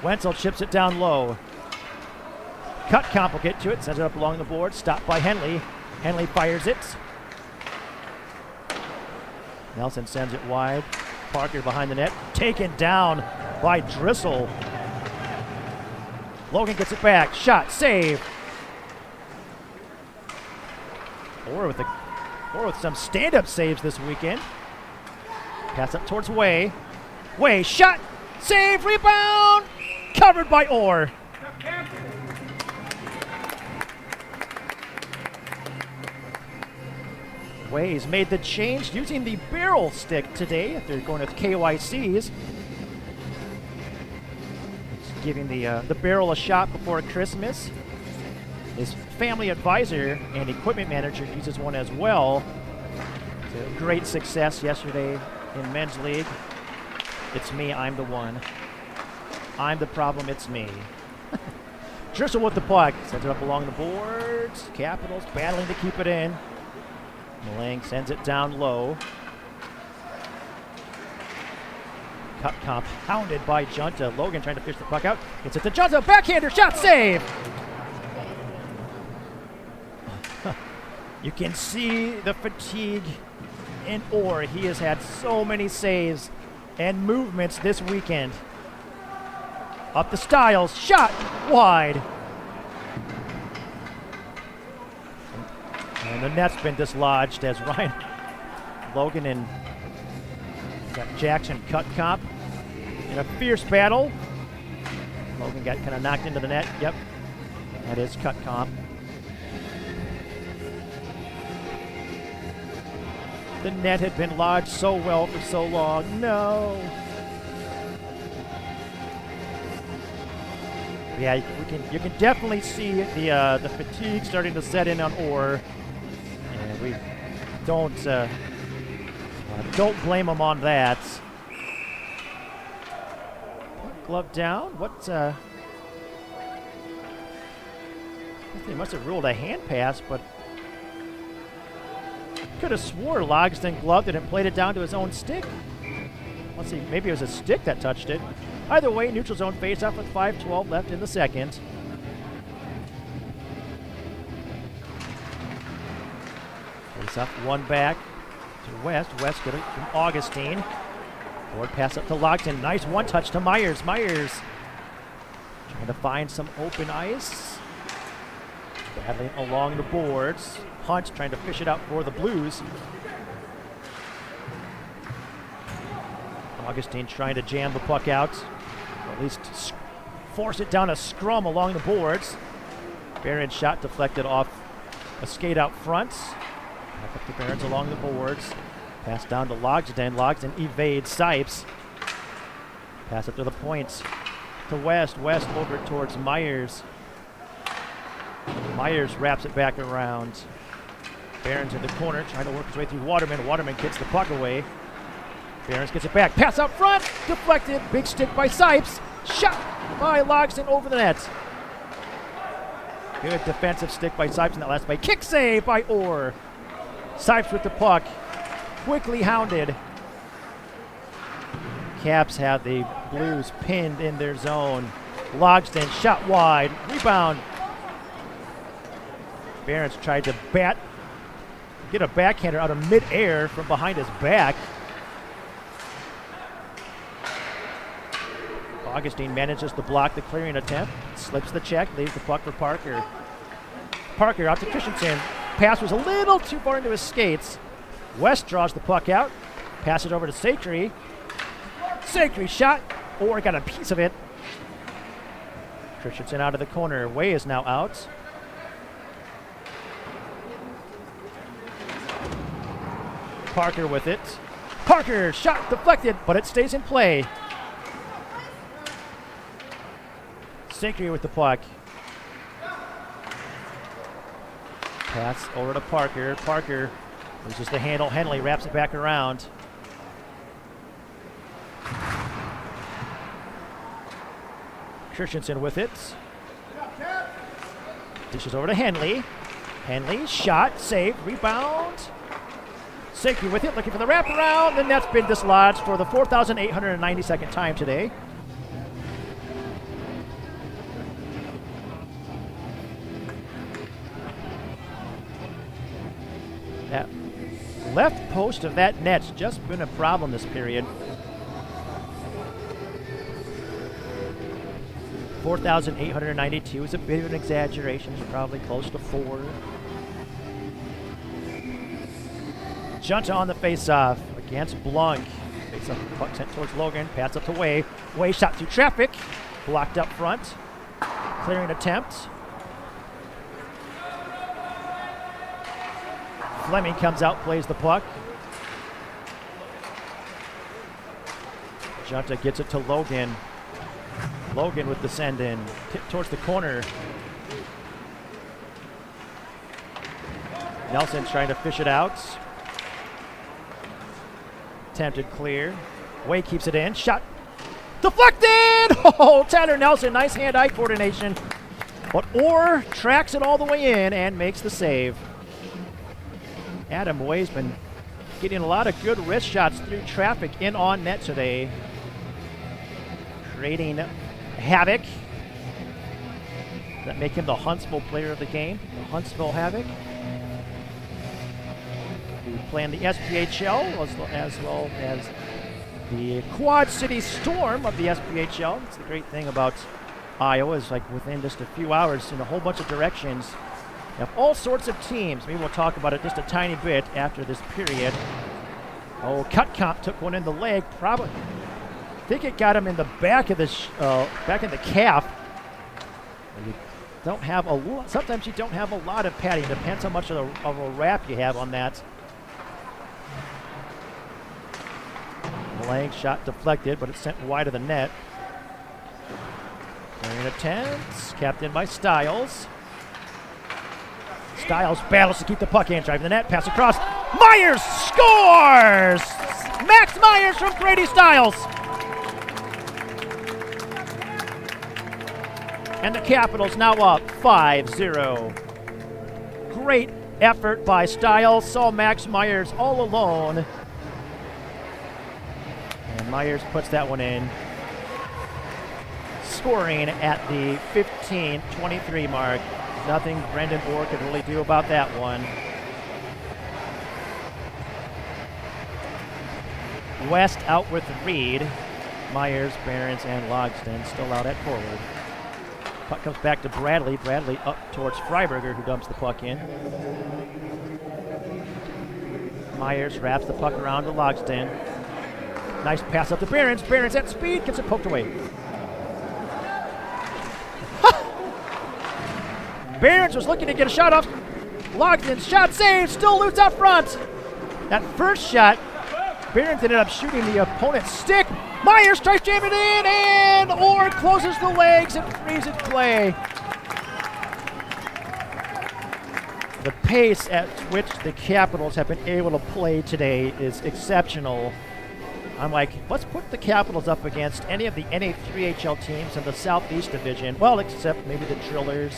Wenzel chips it down low. Cutcomp will get to it, sends it up along the board, stopped by Henley. Henley fires it. Nelson sends it wide. Parker behind the net, taken down by Drissel. Logan gets it back, shot, save. Or with some stand-up saves this weekend. Pass up towards Way. Way, shot, save, rebound, covered by Orr. Way's made the change using the barrel stick today. They're going with KYCs. Giving the barrel a shot before Christmas. His family advisor and equipment manager uses one as well. It's a great success yesterday in men's league. It's me, I'm the one. I'm the problem, it's me. Drissel with the puck. Sends it up along the boards. Capitals battling to keep it in. Malang sends it down low. Cutcomp hounded by Junta. Logan trying to fish the puck out. Gets it to Junta. Backhander shot, save! You can see the fatigue in Orr. He has had so many saves and movements this weekend. Up the Styles, shot wide. And the net's been dislodged as Ryan Logan and got Jackson Cutcomp in a fierce battle. Logan got kind of knocked into the net. Yep, that is Cutcomp. The net had been lodged so well for so long. No. Yeah, you can definitely see the fatigue starting to set in on Orr, and we don't blame him on that. Glove down. What? They must have ruled a hand pass, but could have swore Logsden gloved it and played it down to his own stick. Let's see, maybe it was a stick that touched it. Either way, neutral zone face-off with 5:12 left in the second. Face up, one back to West. West good from Augustine. Forward pass up to Logsdon. Nice one touch to Myers. Myers trying to find some open ice. Battling along the boards. Hunt trying to fish it out for the Blues. Augustine trying to jam the puck out. Or at least force it down a scrum along the boards. Barron shot deflected off a skate out front. Back up to Barron's along the boards. Pass down to Logsdon. Logsdon evades Sipes. Pass up to the points. To West. West over towards Myers. Myers wraps it back around. Barron's in the corner trying to work his way through Waterman. Waterman kicks the puck away. Barron's gets it back. Pass up front. Deflected. Big stick by Sipes. Shot by Logsdon over the net. Good defensive stick by Sipes in that last play. Kick save by Orr. Sipes with the puck. Quickly hounded. Caps have the Blues pinned in their zone. Logsdon shot wide. Rebound. Barron's tried to get a backhander out of midair from behind his back. Augustine manages to block the clearing attempt. Slips the check, leaves the puck for Parker. Parker out to Christensen. Pass was a little too far into his skates. West draws the puck out. Passes over to Sacre. Sacre shot. Or got a piece of it. Christensen out of the corner. Way is now out. Parker with it. Parker shot deflected, but it stays in play. Sacre with the puck. Pass over to Parker. Parker loses the handle. Henley wraps it back around. Christensen with it. Dishes over to Henley. Henley shot, save, rebound. Sacre with it, looking for the wraparound, and that's been dislodged for the 4,892nd time today. That left post of that net's just been a problem this period. 4,892 is a bit of an exaggeration. It's probably close to 4. Junta on the face-off against Blunk. Face-off puck sent towards Logan. Pass up to Way. Way shot through traffic. Blocked up front. Clearing attempt. Fleming comes out, plays the puck. Junta gets it to Logan. Logan with the send-in. Tip towards the corner. Nelson trying to fish it out. Attempted clear. Way keeps it in. Shot deflected! Oh, Tyler Nelson, nice hand-eye coordination. But Orr tracks it all the way in and makes the save. Adam Way's been getting a lot of good wrist shots through traffic in on net today. Creating havoc. Does that make him the Huntsville player of the game? The Huntsville Havoc. We play in the SPHL as well as the Quad City Storm of the SPHL. That's the great thing about Iowa is like within just a few hours in a whole bunch of directions. You have all sorts of teams. Maybe we'll talk about it just a tiny bit after this period. Oh, Cutcomp took one in the leg. Probably, I think it got him in the back of the back in the calf. You don't have a lot. Sometimes you don't have a lot of padding. Depends how much of a wrap you have on that. Leg shot deflected, but it's sent wide of the net. Clearing attempts, captained by Stiles. Stiles battles to keep the puck in, driving the net, pass across. Myers scores! Max Myers from Grady Stiles. And the Capitals now up 5-0. Great effort by Stiles. Saw Max Myers all alone. And Myers puts that one in. Scoring at the 15-23 mark. Nothing Brendan Orr could really do about that one. West out with Reed. Myers, Behrens, and Logsdon still out at forward. Puck comes back to Bradley. Bradley up towards Freiberger, who dumps the puck in. Myers wraps the puck around to Logsdon. Nice pass up to Behrens. Behrens at speed, gets it poked away. Behrens was looking to get a shot off. Logsdon, shot saved, still loose out front. That first shot, Behrens ended up shooting the opponent's stick. Myers tries to jam it in, and Orr closes the legs and frees it play. The pace at which the Capitals have been able to play today is exceptional. I'm like, let's put the Capitals up against any of the NA3HL teams in the Southeast Division. Well, except maybe the Drillers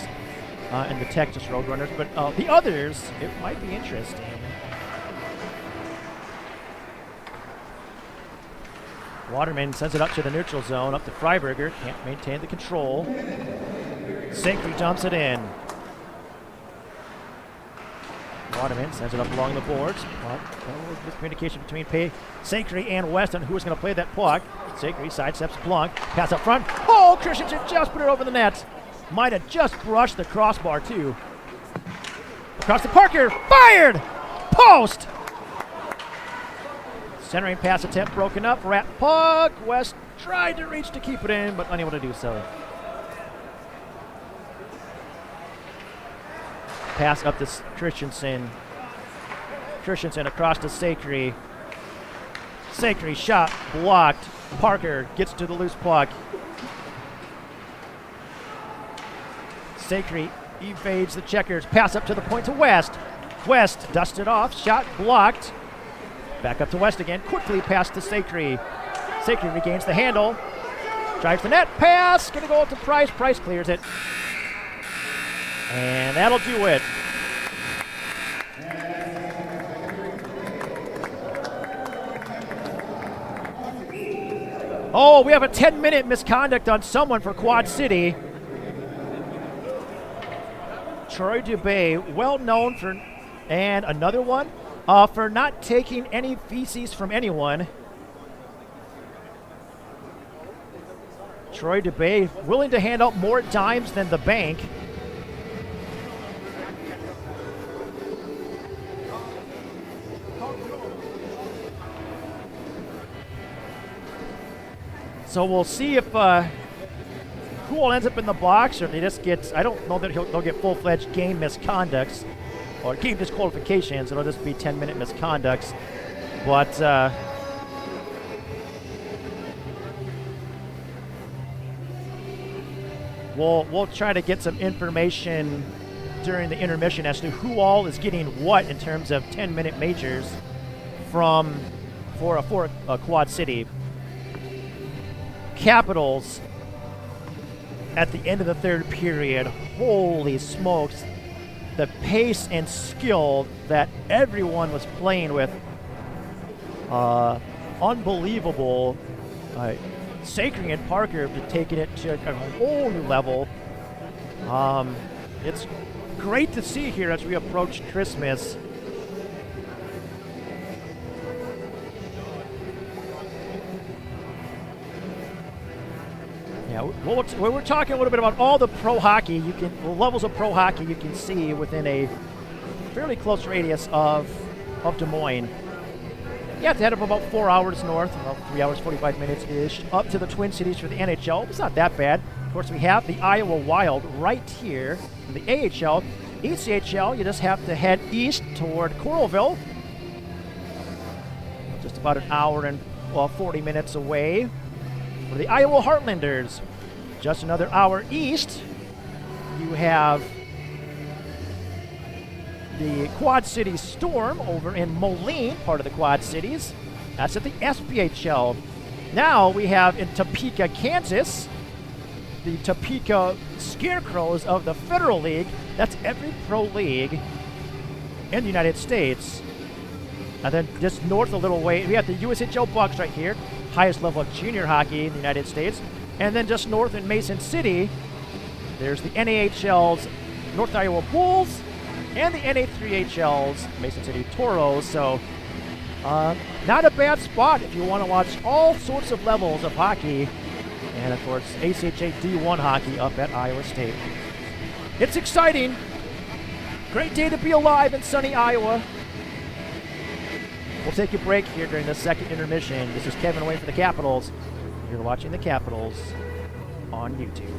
and the Texas Roadrunners, but the others, it might be interesting. Waterman sends it up to the neutral zone, up to Freiberger. Can't maintain the control. Sankry dumps it in. Waterman sends it up along the boards. Miscommunication between Sankry and West on who is going to play that puck. Sankry sidesteps Blanc. Pass up front. Oh, Christensen just put it over the net. Might have just brushed the crossbar, too. Across to Parker. Fired! Post! Centering pass attempt broken up. Wrap puck. West tried to reach to keep it in, but unable to do so. Pass up to Christensen. Christensen across to Sankry. Sankry shot blocked. Parker gets to the loose puck. Sankry evades the checkers. Pass up to the point to West. West dusted off. Shot blocked. Back up to West again. Quickly pass to Sankry. Sankry regains the handle. Drives the net. Pass. Going to go up to Price. Price clears it. And that'll do it. Oh, we have a 10-minute misconduct on someone for Quad City. Troy Dubé, well known for, and another one, for not taking any feces from anyone. Troy Dubé willing to hand out more dimes than the bank. So we'll see if who all ends up in the box, or if they just get, I don't know that they'll get full-fledged game misconducts or game disqualifications. It'll just be 10-minute misconducts. But we'll try to get some information during the intermission as to who all is getting what in terms of 10-minute majors for a Quad City. Capitals at the end of the third period, holy smokes, the pace and skill that everyone was playing with, unbelievable. Sankry and Parker have taken it to a whole new level. It's great to see here as we approach Christmas. Yeah, we're talking a little bit about all the pro hockey. Levels of pro hockey you can see within a fairly close radius of Des Moines. You have to head up about 4 hours north, about 3 hours 45 minutes-ish, up to the Twin Cities for the NHL. It's not that bad. Of course, we have the Iowa Wild right here in the AHL. ECHL, you just have to head east toward Coralville. Just about an hour and 40 minutes away. For the Iowa Heartlanders, just another hour east, you have the Quad Cities Storm over in Moline, part of the Quad Cities. That's at the SPHL. Now we have in Topeka, Kansas, the Topeka Scarecrows of the Federal League. That's every pro league in the United States. And then just north a little way, we have the USHL Bucks right here, highest level of junior hockey in the United States. And then just north in Mason City, there's the NAHL's North Iowa Bulls and the NA3HL's Mason City Toros. So Not a bad spot if you want to watch all sorts of levels of hockey. And of course, ACHA D1 hockey up at Iowa State. It's exciting. Great day to be alive in sunny Iowa. We'll take a break here during the second intermission. This is Kevin away for the Capitals. You're watching the Capitals on YouTube.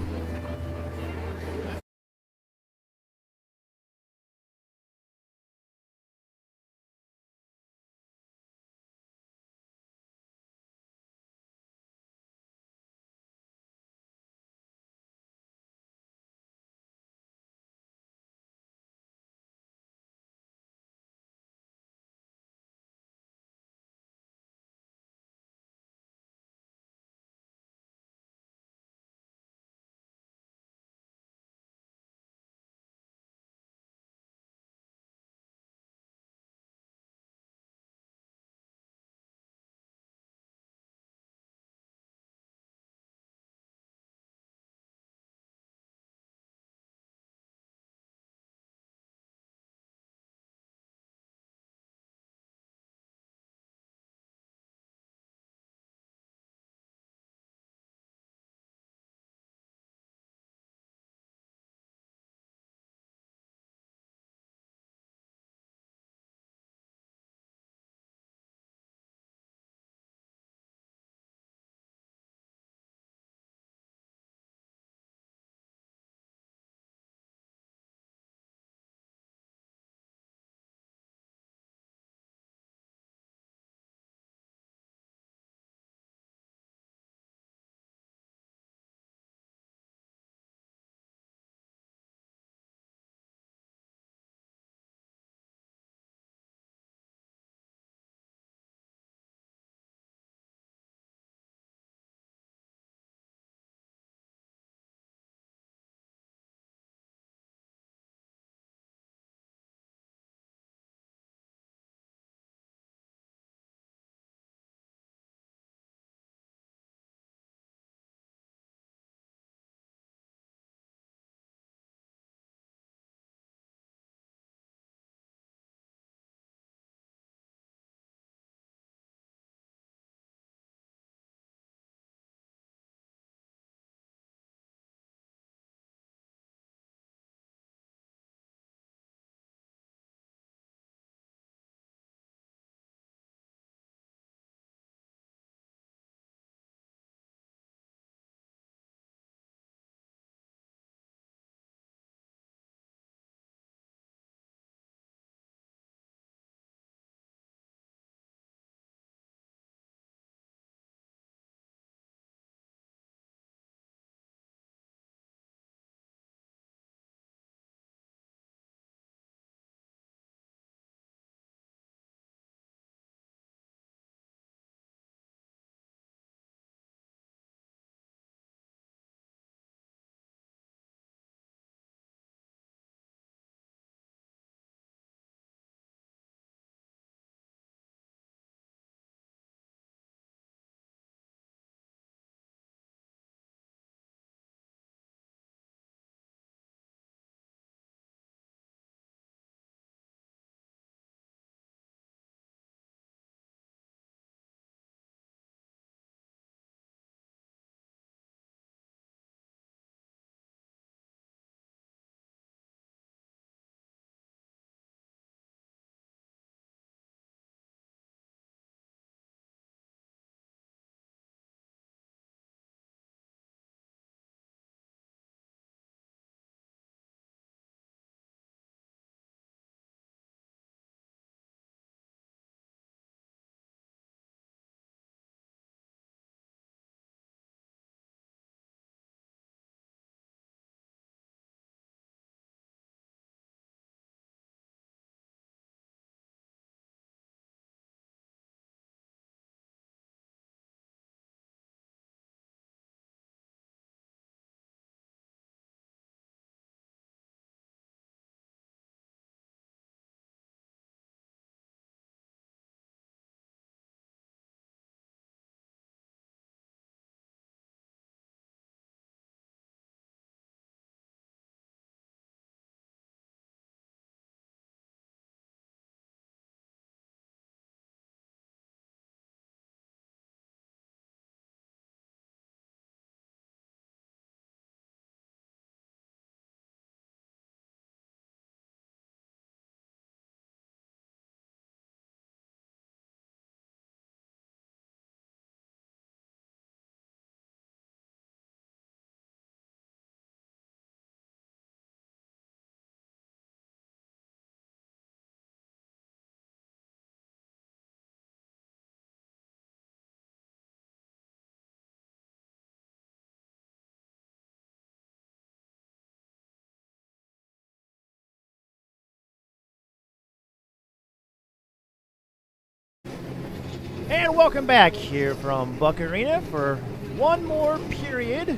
And welcome back here from Buck Arena for one more period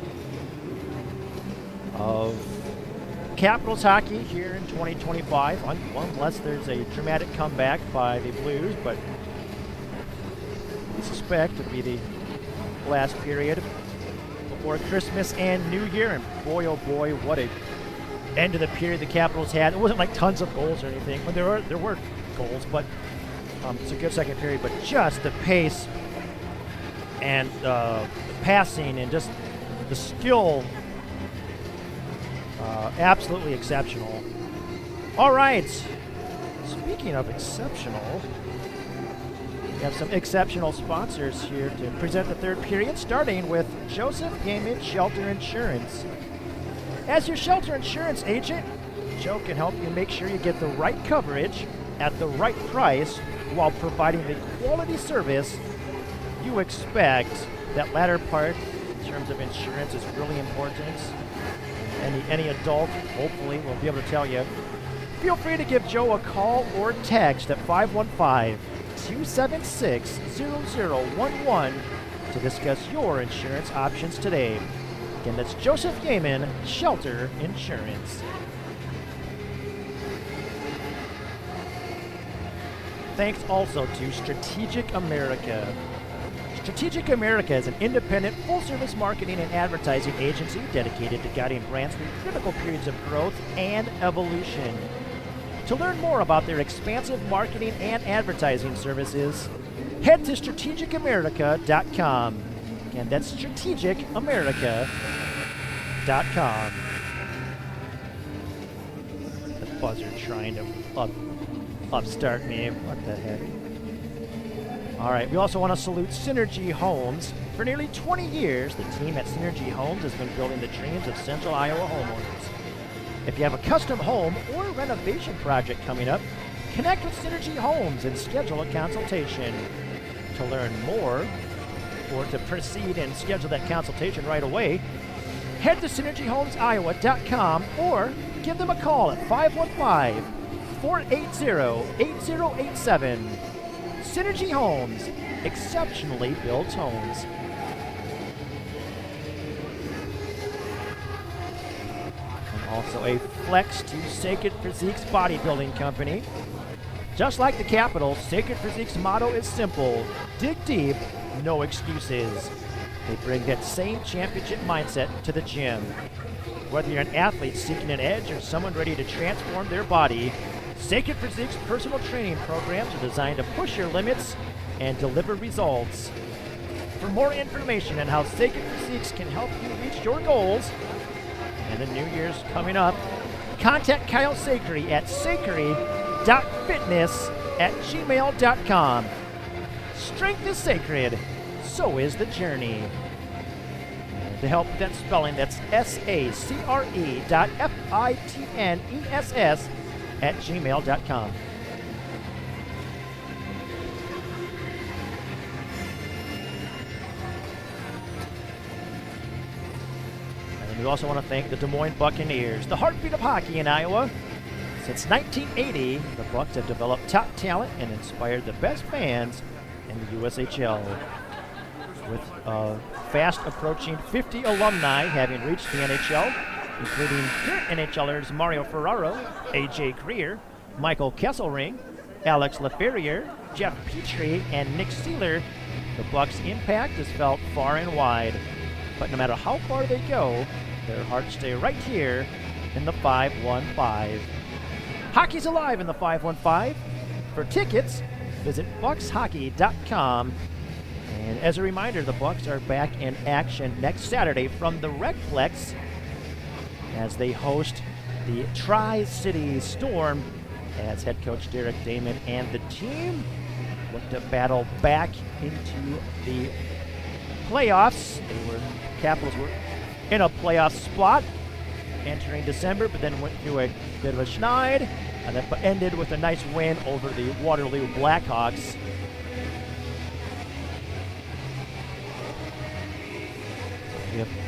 of Capitals hockey here in 2025, unless there's a dramatic comeback by the Blues, but we suspect it'll be the last period before Christmas and New Year. And boy, oh boy, what a end of the period the Capitals had. It wasn't like tons of goals or anything, but there were goals, but it's a good second period. But just the pace and the passing and just the skill, absolutely exceptional. All right, speaking of exceptional, we have some exceptional sponsors here to present the third period, starting with Joseph Gaiman Shelter Insurance. As your shelter insurance agent, Joe can help you make sure you get the right coverage at the right price while providing the quality service you expect. That latter part, in terms of insurance, is really important. Any adult, hopefully, will be able to tell you. Feel free to give Joe a call or text at 515-276-0011 to discuss your insurance options today. Again, that's Joseph Gaiman, Shelter Insurance. Thanks also to Strategic America. Strategic America is an independent, full-service marketing and advertising agency dedicated to guiding brands through critical periods of growth and evolution. To learn more about their expansive marketing and advertising services, head to strategicamerica.com. Again, that's strategicamerica.com. The buzzer trying to upstart me. What the heck? All right, we also want to salute Synergy Homes. For nearly 20 years, the team at Synergy Homes has been building the dreams of Central Iowa homeowners. If you have a custom home or renovation project coming up, connect with Synergy Homes and schedule a consultation. To learn more, or to proceed and schedule that consultation right away, head to synergyhomesiowa.com or give them a call at 515-480-8087. Synergy Homes, exceptionally built homes. And also a flex to Sacred Physiques bodybuilding company. Just like the Capitals, Sacred Physiques' motto is simple: dig deep, no excuses. They bring that same championship mindset to the gym. Whether you're an athlete seeking an edge or someone ready to transform their body, Sacred Physiques personal training programs are designed to push your limits and deliver results. For more information on how Sacred Physiques can help you reach your goals, and the New Year's coming up, contact Kyle Sacred at sacred.fitness@gmail.com. Strength is sacred, so is the journey. And to help with that spelling, that's sacre.fitness@gmail.com. And we also want to thank the Des Moines Buccaneers, the heartbeat of hockey in Iowa. Since 1980, the Bucs have developed top talent and inspired the best fans in the USHL. With fast approaching 50 alumni having reached the NHL, including current NHLers Mario Ferraro, AJ Greer, Michael Kesselring, Alex Laferriere, Jeff Petrie, and Nick Seeler, the Bucs' impact is felt far and wide. But no matter how far they go, their hearts stay right here in the 515. Hockey's alive in the 515. For tickets, visit buckshockey.com. And as a reminder, the Bucs are back in action next Saturday from the Recplex as they host the Tri-City Storm, as head coach Derek Damon and the team look to battle back into the playoffs. Capitals were in a playoff spot entering December, but then went through a bit of a schneid, and then ended with a nice win over the Waterloo Blackhawks.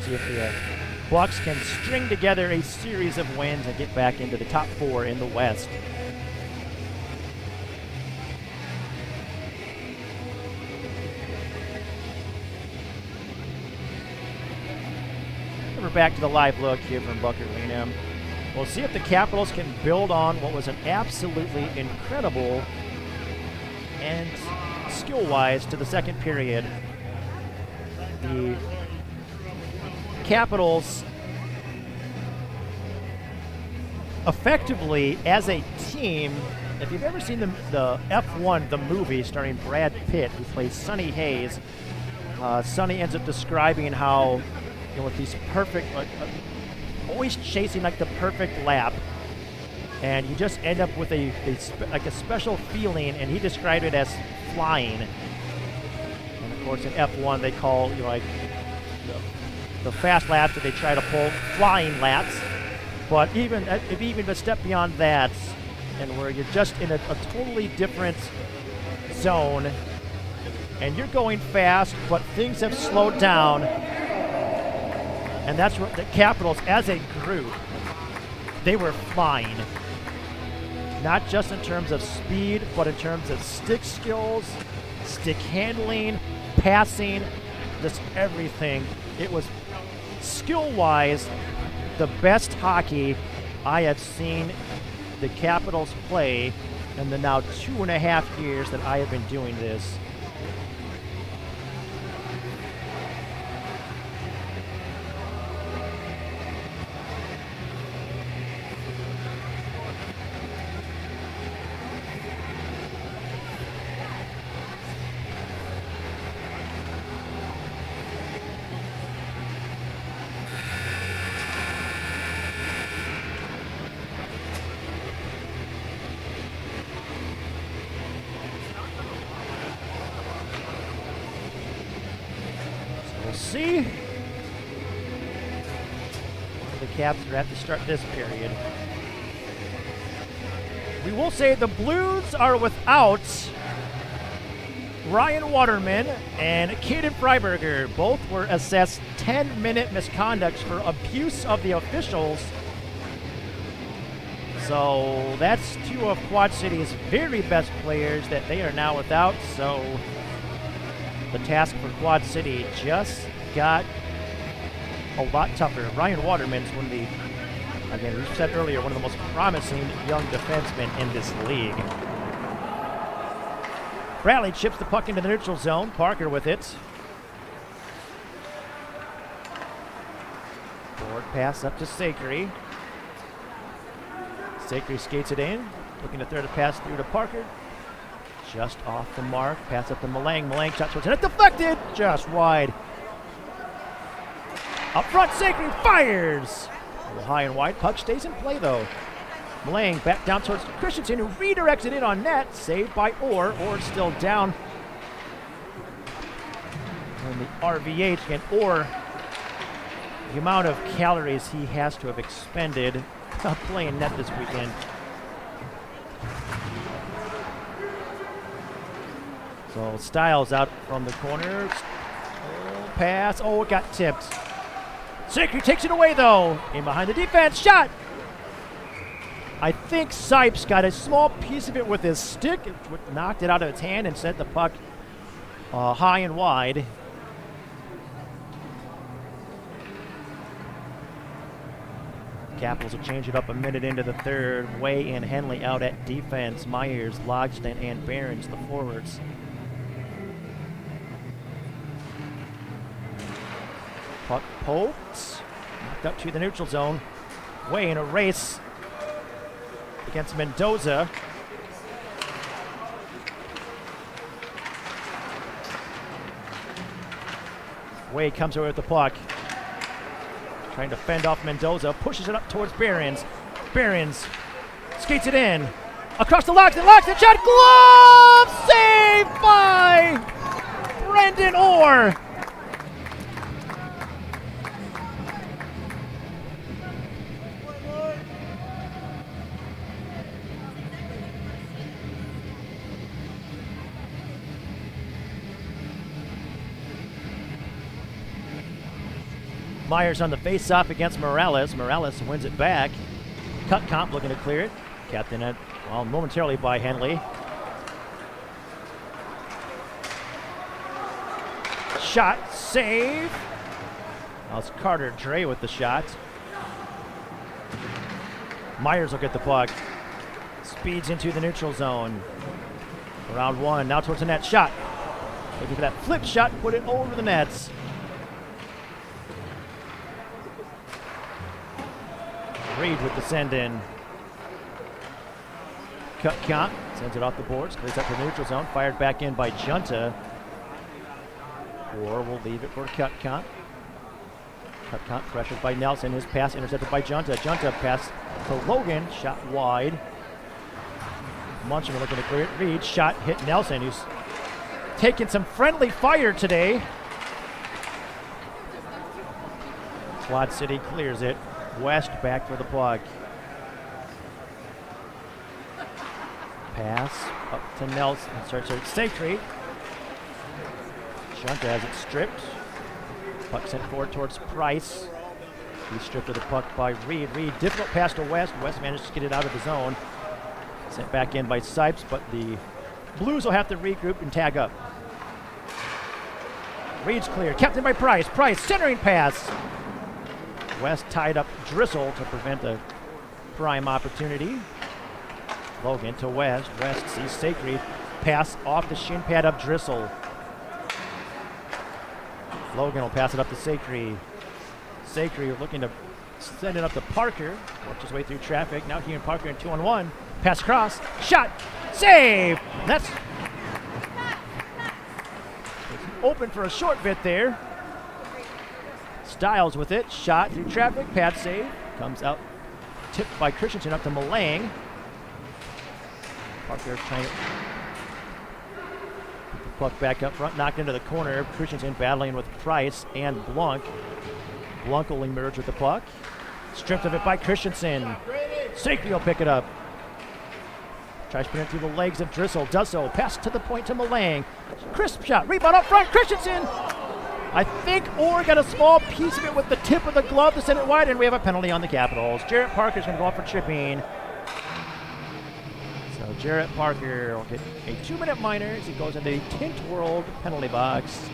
See if the Bucs can string together a series of wins and get back into the top four in the West. back to the live look here from Buck Arena. We'll see if the Capitals can build on what was an absolutely incredible and skill-wise to the second period. The Capitals effectively, as a team, if you've ever seen the F1, the movie starring Brad Pitt, who plays Sonny Hayes, Sonny ends up describing how, with these perfect, always chasing like the perfect lap, and you just end up with a special feeling, and he described it as flying. And of course, in F1, they call the fast laps that they try to pull flying laps. But even a step beyond that, and where you're just in a totally different zone, and you're going fast, but things have slowed down, and that's what the Capitals, as a group, they were flying. Not just in terms of speed, but in terms of stick skills, stick handling, passing, just everything. It was skill-wise the best hockey I have seen the Capitals play in the now 2.5 years that I have been doing this. See? The Caps are at to start this period. We will say the Blues are without Ryan Waterman and Caden Freiberger. Both were assessed 10-minute misconducts for abuse of the officials. So that's two of Quad City's very best players that they are now without. So the task for Quad City just got a lot tougher. Ryan Waterman's one of the, again, we said earlier, one of the most promising young defensemen in this league. Bradley chips the puck into the neutral zone. Parker with it. Forward pass up to Sakry. Sakry skates it in, looking to throw the pass through to Parker. Just off the mark. Pass up to Malang. Malang shot towards it. Deflected! Just wide. Up front, Sakry fires! A little high and wide. Puck stays in play, though. Malang back down towards Christensen, who redirects it in on net. Saved by Orr. Orr still down. And the RVH, and Orr, the amount of calories he has to have expended playing net this weekend. So Styles out from the corner. Oh, pass. Oh, it got tipped. Sakry takes it away, though. In behind the defense. Shot! I think Sipes got a small piece of it with his stick. It knocked it out of his hand and sent the puck high and wide. Capitals will change it up a minute into the third. Way and Henley out at defense. Myers, Logston, and Behrens, the forwards. Puck poked. Knocked up to the neutral zone. Way in a race against Mendoza. Way comes away with the puck. Trying to fend off Mendoza. Pushes it up towards Behrens. Behrens skates it in. Across the Logston. Logston shot. Glove saved by Brendan Orr. Myers on the face-off against Morales. Morales wins it back. Cut Comp looking to clear it. Kept in it, well, momentarily by Henley. Shot, save. Now it's Carter Dre with the shot. Myers will get the puck. Speeds into the neutral zone. Around one, now towards the net. Shot. Looking for that flip shot, put it over the nets. Reed with the send in. Cut count, sends it off the boards, clears up the neutral zone, fired back in by Junta. Or we'll leave it for cut count. Cut count pressured by Nelson, his pass intercepted by Junta. Junta pass to Logan, shot wide. Munchkin looking to clear it. Reed, shot hit Nelson, who's taking some friendly fire today. Quad City clears it. West back for the puck. Pass up to Nelson. Sorry, Sacred. Junta has it stripped. Puck sent forward towards Price. He's stripped of the puck by Reed. Reed, difficult pass to West. West managed to get it out of the zone. Sent back in by Sipes, but the Blues will have to regroup and tag up. Reed's clear. Kept in by Price. Price, centering pass. West tied up Drissel to prevent a prime opportunity. Logan to West. West sees Sacred. Pass off the shin pad of Drissel. Logan will pass it up to Sacred. Sacred looking to send it up to Parker. Works his way through traffic. Now he and Parker in 2-on-1. Pass cross. Shot. Save. That's open for a short bit there. Styles with it. Shot through traffic. Pad save. Comes out. Tipped by Christensen up to Malang. Parker trying to put the puck back up front. Knocked into the corner. Christensen battling with Price and Blanc. Blanc will emerge with the puck. Stripped of it by Christensen. Safety will pick it up. Tries to put it through the legs of Drissel. Does so. Pass to the point to Malang. Crisp shot. Rebound up front. Christensen. I think Orr got a small piece of it with the tip of the glove to send it wide, and we have a penalty on the Capitals. Jarrett Parker's going to go off for tripping. So Jarrett Parker will get a 2-minute minor as he goes into the Tint World penalty box.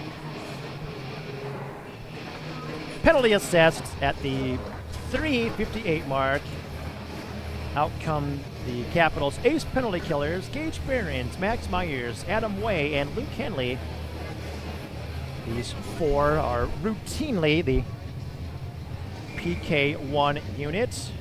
Penalty assessed at the 3:58 mark. Out come the Capitals' ace penalty killers, Gage Behrens, Max Myers, Adam Way, and Luke Henley. These four are routinely the PK1 unit.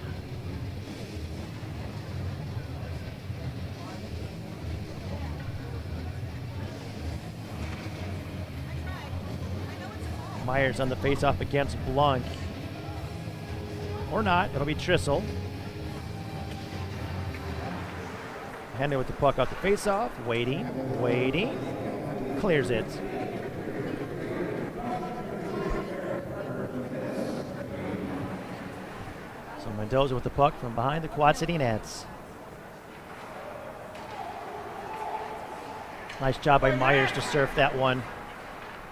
Myers on the faceoff against Blanc. Or not, it'll be Drissel. Henley with the puck off the faceoff, waiting, clears it. So Mendoza with the puck from behind the Quad City nets. Nice job by Myers to surf that one.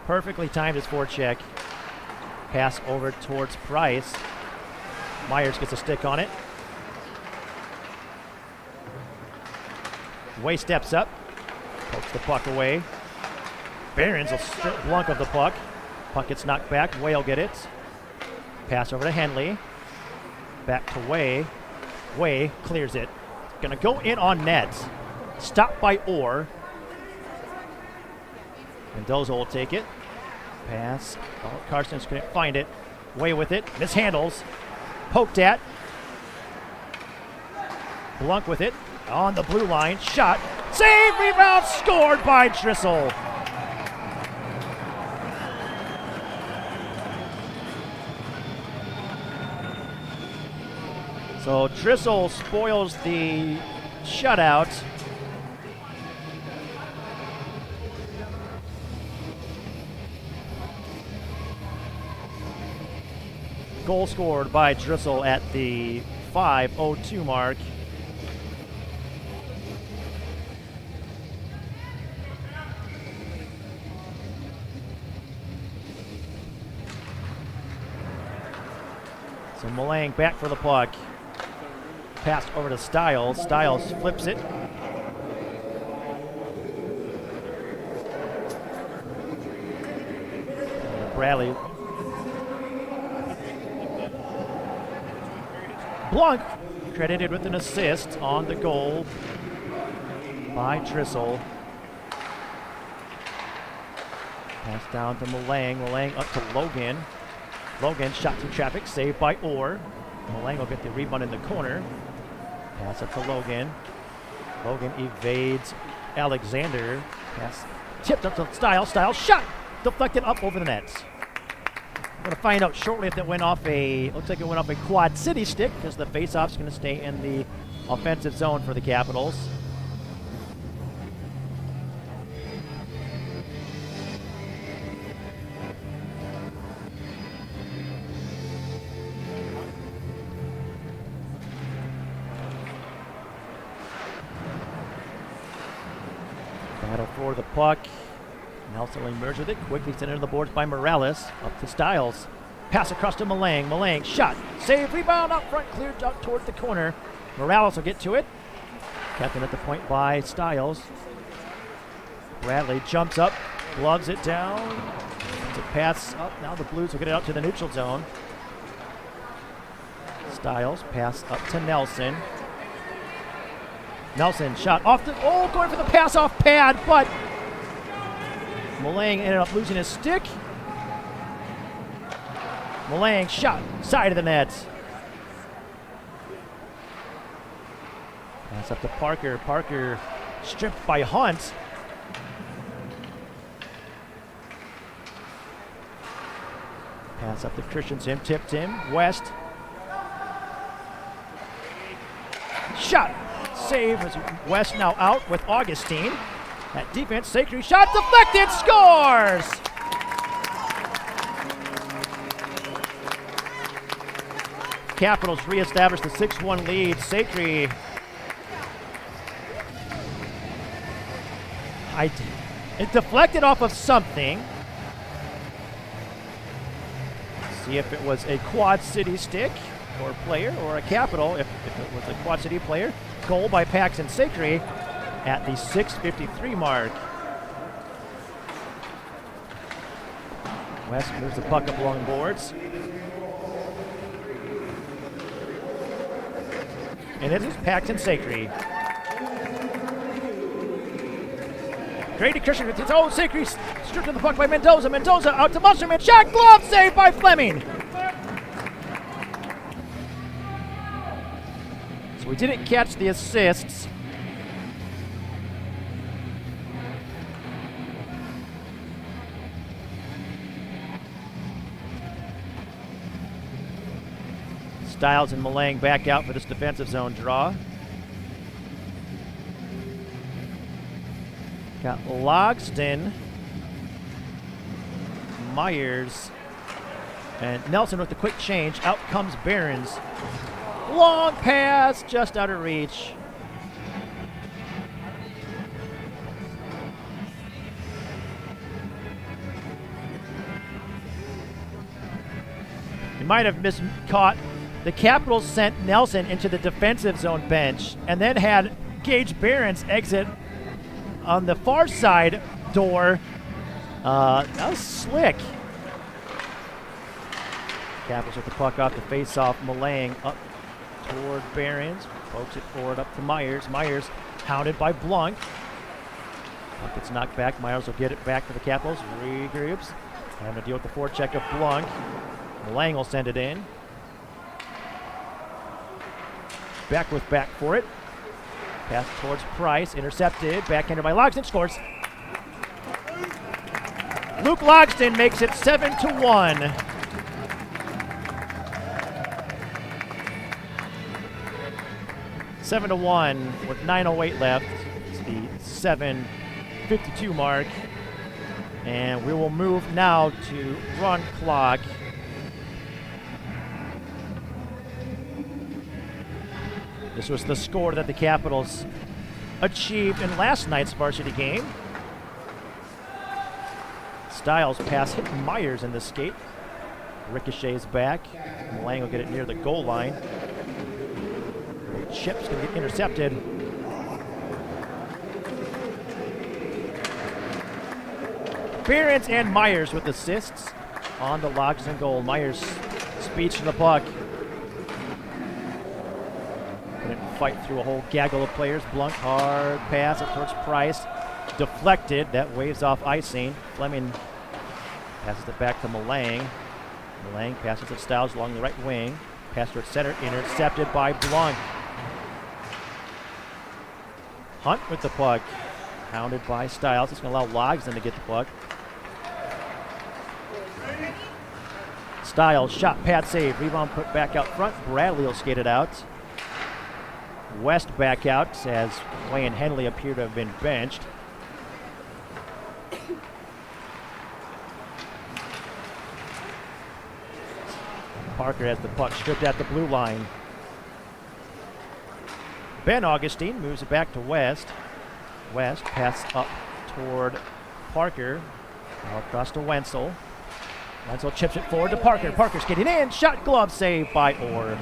Perfectly timed his forecheck. Pass over towards Price. Myers gets a stick on it. Way steps up. Pokes the puck away. Behrens will strip Blanc of the puck. Puck gets knocked back. Way will get it. Pass over to Henley. Back to Way. Way clears it. Gonna go in on net. Stopped by Orr. Mendoza will take it. Pass. Oh, Carson's couldn't find it. Way with it. Mishandles. Poked at. Blanc with it. On the blue line. Shot. Save. Rebound. Scored by Drissel. So Drissel spoils the shutout. Goal scored by Drissel at the 5:02 mark. So Malang back for the puck. Pass over to Styles. Styles flips it. Bradley Blanc credited with an assist on the goal by Drissel. Pass down to Malang. Malang up to Logan. Logan shot through traffic, saved by Orr. Malang will get the rebound in the corner. Pass up to Logan. Logan evades Alexander. Pass tipped up to Styles. Styles shot! Deflected up over the net. We're going to find out shortly if that went off looks like it went off a Quad City stick, because the face-off's going to stay in the offensive zone for the Capitals. Battle for the puck. Nelson will emerge with it. Quickly sent into the boards by Morales. Up to Styles. Pass across to Malang. Malang shot. Save. Rebound out front. Cleared out towards the corner. Morales will get to it. Kept in at the point by Styles. Bradley jumps up. Gloves it down. It's a pass up. Now the Blues will get it out to the neutral zone. Styles. Pass up to Nelson. Nelson shot off the. Oh, going for the pass off pad, but Malang ended up losing his stick. Malang shot side of the net. Pass up to Parker. Parker stripped by Hunt. Pass up to Christensen. Tipped him. West. Shot. Save as West now out with Augustine. That defense, Sakry shot deflected, scores! Capitals reestablish the 6-1 lead. Sakry. It deflected off of something. See if it was a Quad City stick or player or a Capital, if it was a Quad City player. Goal by Paxton Sakry at the 6:53 mark. West moves the puck up along boards. And it is Paxton Sakry. Grady Christian with his own Sakry stripped of the puck by Mendoza. Mendoza out to Musserman. Shot, glove save by Fleming. So we didn't catch the assists. Styles and Malang back out for this defensive zone draw. Got Logston, Myers, and Nelson with the quick change. Out comes Behrens. Long pass, just out of reach. You might have miscaught. The Capitals sent Nelson into the defensive zone bench and then had Gage Behrens exit on the far side door. That was slick. Capitals with the puck off the face-off. Malang up toward Behrens. Pokes it forward up to Myers. Myers hounded by Blanc. Puck gets knocked back. Myers will get it back to the Capitals. Regroups. Having to deal with the forecheck of Blanc. Malang will send it in. Beckwith back for it. Pass towards Price. Intercepted. Backhanded by Logston. Scores. Luke Logston makes it 7-1. Seven to 1 with 9:08 left. It's the 7:52 mark. And we will move now to run clock. This was the score that the Capitals achieved in last night's varsity game. Styles pass hit Myers in the skate. Ricochets back. Malang will get it near the goal line. Chip's going to get intercepted. Behrens and Myers with assists on the Logston goal. Myers speeds to the puck. fight through a whole gaggle of players. Blunk, hard pass up towards Price. Deflected. That waves off icing. Fleming passes it back to Malang. Malang passes it Styles along the right wing. Pass towards center. Intercepted by Blunk. Hunt with the puck. Hounded by Styles. It's going to allow Logsdon to get the puck. Styles, shot, pad save. Rebound put back out front. Bradley will skate it out. West back out as Wayne Henley appeared to have been benched. Parker has the puck stripped at the blue line. Ben Augustine moves it back to West. West pass up toward Parker. Now across to Wenzel. Wenzel chips it forward to Parker. Parker's getting in. Shot, glove save by Orr.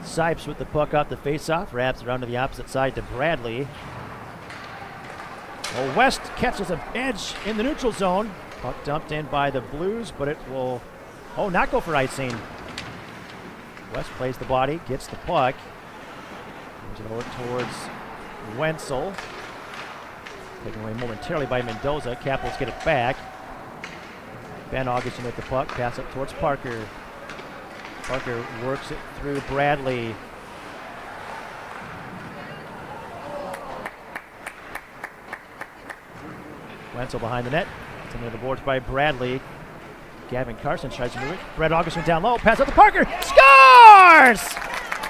Sipes with the puck off the faceoff, wraps around to the opposite side to Bradley. Well, West catches an edge in the neutral zone. Puck dumped in by the Blues, but it will, not go for icing. West plays the body, gets the puck. Moves it over towards Wenzel. Taken away momentarily by Mendoza. Capitals get it back. Ben Augustine with the puck, pass it towards Parker. Parker works it through Bradley. Wenzel behind the net. It's into the boards by Bradley. Gavin Carson tries to move it. Brett Augustine down low. Pass out to Parker. Scores!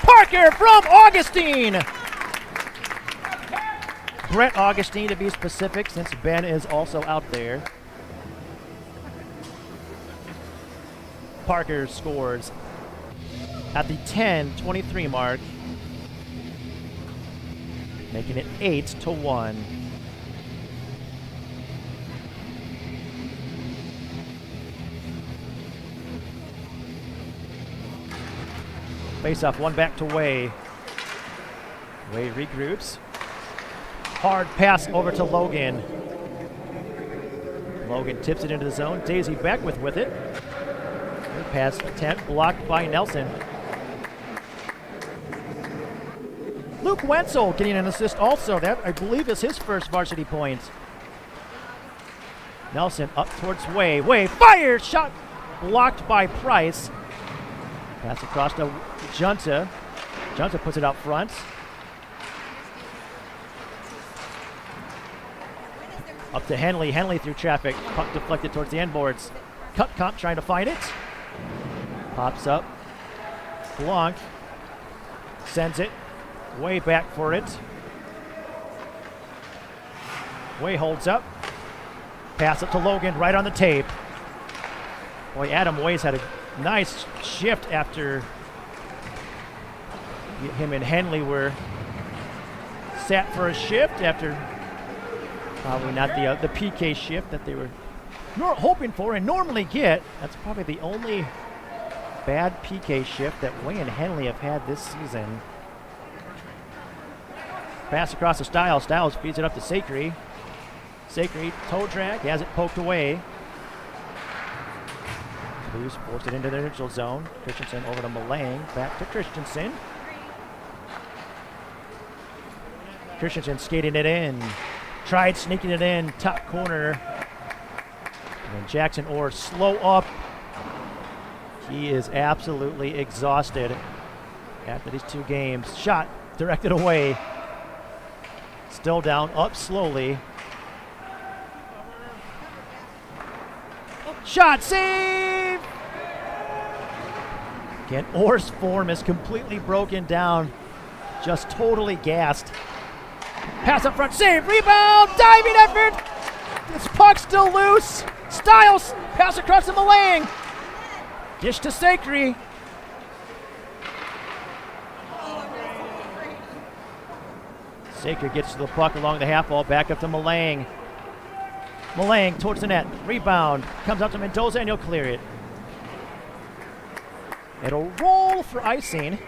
Parker from Augustine. Brett Augustine, to be specific, since Ben is also out there. Parker scores at the 10:23 mark, making it 8-1. Face-off, one back to Way. Way regroups. Hard pass over to Logan. Logan tips it into the zone. Daisy Beckwith with it. Good pass attempt blocked by Nelson. Luke Wenzel getting an assist also. That, I believe, is his first varsity point. Nelson up towards Way. Way fires! Shot blocked by Price. Pass across to Junta. Junta puts it out front. Up to Henley. Henley through traffic. Puck deflected towards the end boards. Cut Comp trying to find it. Pops up. Blanc sends it. Way back for it. Way holds up. Pass it to Logan right on the tape. Boy, Adam Way's had a nice shift after him and Henley were sat for a shift after probably not the PK shift that they were hoping for and normally get. That's probably the only bad PK shift that Way and Henley have had this season. Pass across to Styles. Styles feeds it up to Sacre. Sacre toe drag, has it poked away. Blues force it into the neutral zone. Christensen over to Malang. Back to Christensen. Christensen skating it in. Tried sneaking it in. Top corner. And then Jackson Orr slow up. He is absolutely exhausted after these two games. Shot directed away. Still down, up slowly. Shot, save! Again, Orr's form is completely broken down. Just totally gassed. Pass up front, save, rebound, diving effort! This puck's still loose. Styles, pass across to Malang. Dish to Sacre. Sacre gets to the puck along the half wall, back up to Malang. Malang towards the net, rebound, comes up to Mendoza and he'll clear it. It'll roll for icing.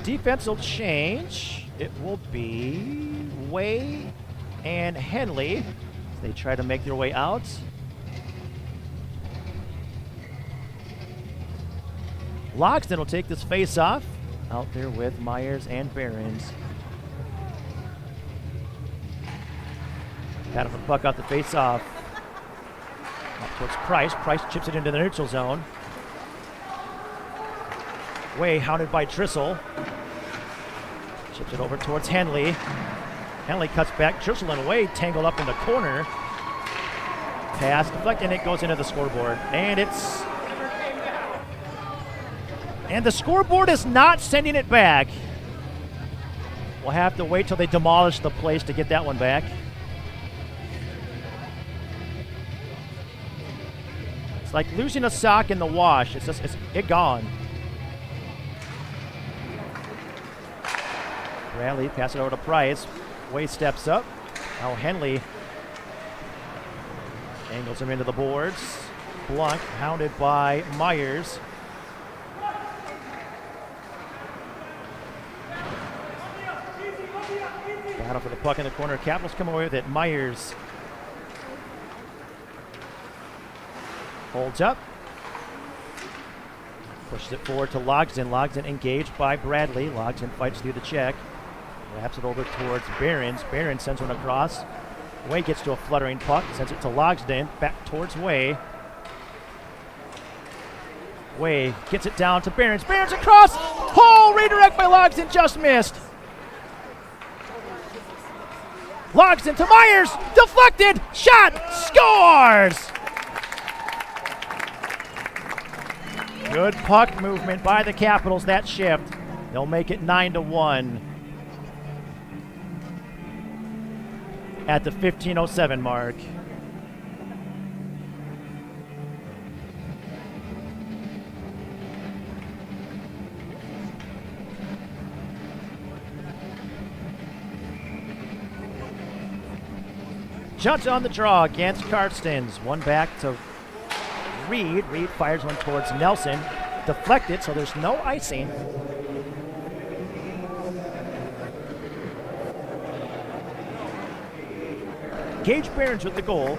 Defense will change. It will be Way and Henley. They try to make their way out. Logsdon will take this face off. Out there with Myers and Behrens. Battle for the puck out the face off. Up towards Price. Price chips it into the neutral zone. Way hounded by Trissel. Chips it over towards Henley. Henley cuts back. Trissel and Way tangled up in the corner. Pass deflected, and it goes into the scoreboard. And the scoreboard is not sending it back. We'll have to wait till they demolish the place to get that one back. It's like losing a sock in the wash. It's gone. Bradley pass it over to Price. Way steps up. Now Henley angles him into the boards. Blunt hounded by Myers. Battle for the puck in the corner. Capitals come away with it. Myers holds up. Pushes it forward to Logsdon. Logsdon engaged by Bradley. Logsdon fights through the check. Wraps it over towards Behrens. Behrens sends one across. Way gets to a fluttering puck. Sends it to Logsdon. Back towards Way. Way gets it down to Behrens. Behrens across. Oh, redirect by Logsdon. Just missed. Logsdon to Myers. Deflected. Shot. Scores. Good puck movement by the Capitals that shift. They'll make it 9-1 at the 15:07 mark. Judge on the draw against Karstens. One back to Reed. Reed fires one towards Nelson. Deflected, so there's no icing. Gage Behrens with the goal.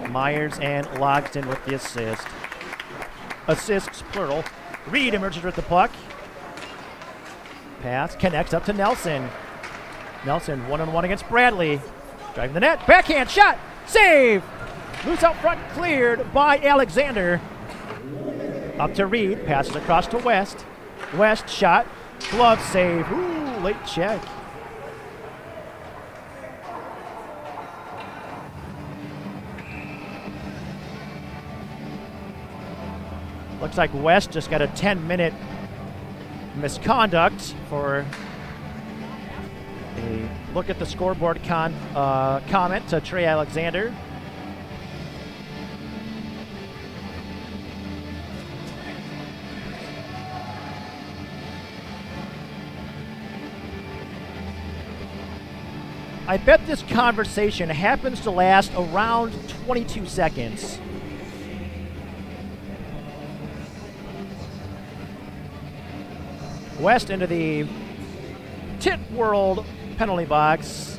Myers and Logsdon with the assist. Assists, plural. Reed emerges with the puck. Pass connects up to Nelson. Nelson one-on-one against Bradley. Driving the net. Backhand shot. Save. Loose out front, cleared by Alexander. Up to Reed. Passes across to West. West shot. Glove save. Ooh, late check. Looks like West just got a 10-minute misconduct for a look at the scoreboard comment to Trey Alexander. I bet this conversation happens to last around 22 seconds. West into the Tit World penalty box.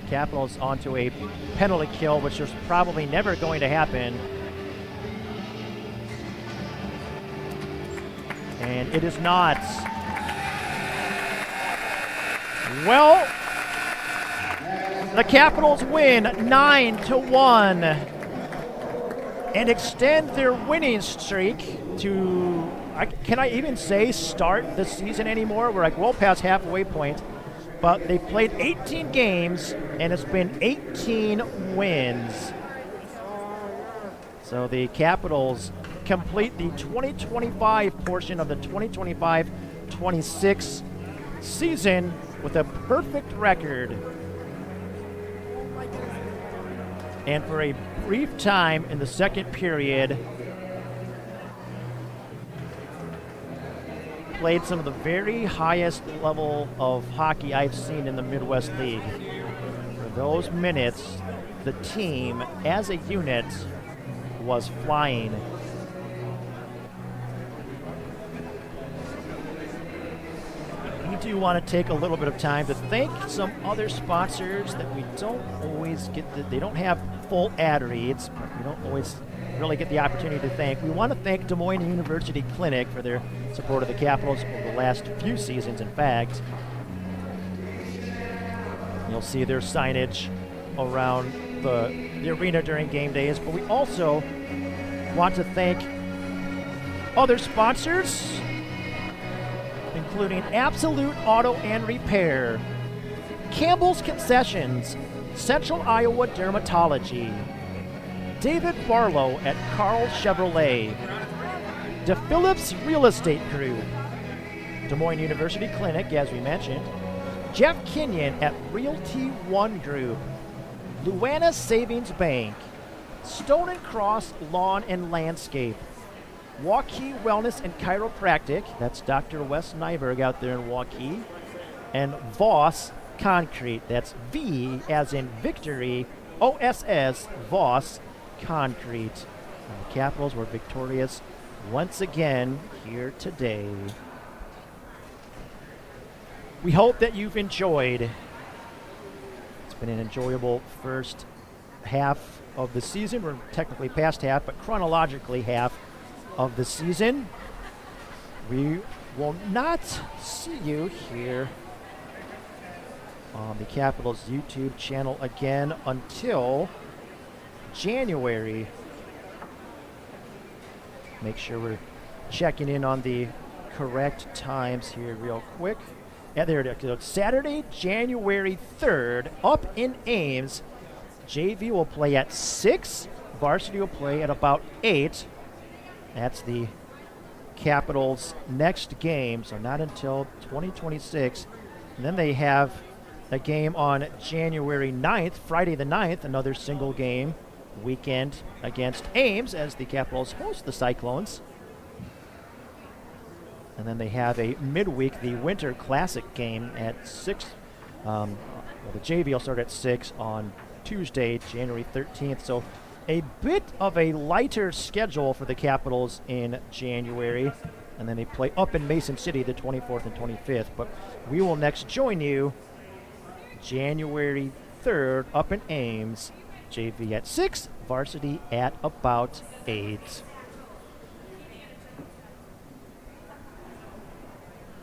Capitals onto a penalty kill, which is probably never going to happen. And it is not. Well, the Capitals win 9-1 and extend their winning streak to, can I even say start the season anymore? We're like well past halfway point, but they played 18 games and it's been 18 wins. So the Capitals complete the 2025 portion of the 2025-26 season with a perfect record. And for a brief time in the second period, played some of the very highest level of hockey I've seen in the Midwest League. those minutes, the team as a unit was flying. We do want to take a little bit of time to thank some other sponsors that we don't always get. They don't have full ad reads. But we don't always really get the opportunity to thank. We want to thank Des Moines University Clinic for their support of the Capitals over the last few seasons, in fact. You'll see their signage around the arena during game days, but we also want to thank other sponsors, including Absolute Auto and Repair, Campbell's Concessions, Central Iowa Dermatology, David Barlow at Carl Chevrolet, DePhillips Real Estate Group, Des Moines University Clinic, as we mentioned, Jeff Kenyon at Realty One Group, Luana Savings Bank, Stone and Cross Lawn and Landscape, Waukee Wellness and Chiropractic, that's Dr. Wes Nyberg out there in Waukee, and Voss Concrete, that's V as in victory, OSS, Voss Concrete. And the Capitals were victorious once again here today. We hope that you've enjoyed. It's been an enjoyable first half of the season. We're technically past half, but chronologically half of the season. We will not see you here on the Capitals YouTube channel again until January. Make sure we're checking in on the correct times here real quick. Yeah, there it is. Saturday, January 3rd, up in Ames. JV will play at 6. Varsity will play at about 8. That's the Capitals' next game, so not until 2026. And then they have a game on January 9th, Friday the 9th, another single game weekend against Ames as the Capitals host the Cyclones. And then they have a midweek, the Winter Classic game at 6. The JV will start at 6 on Tuesday, January 13th. So a bit of a lighter schedule for the Capitals in January. And then they play up in Mason City the 24th and 25th. But we will next join you January 3rd up in Ames. JV at 6, Varsity at about 8.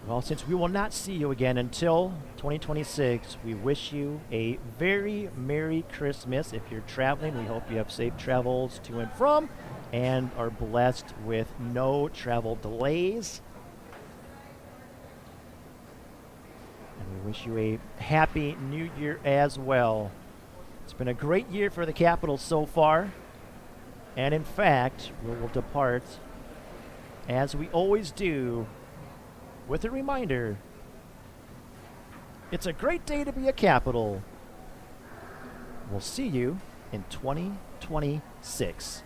Well, since we will not see you again until 2026, we wish you a very Merry Christmas. If you're traveling, we hope you have safe travels to and from and are blessed with no travel delays. And we wish you a happy new year as well. It's been a great year for the Capitals so far. And in fact, we will depart, as we always do, with a reminder, it's a great day to be a Capital. We'll see you in 2026.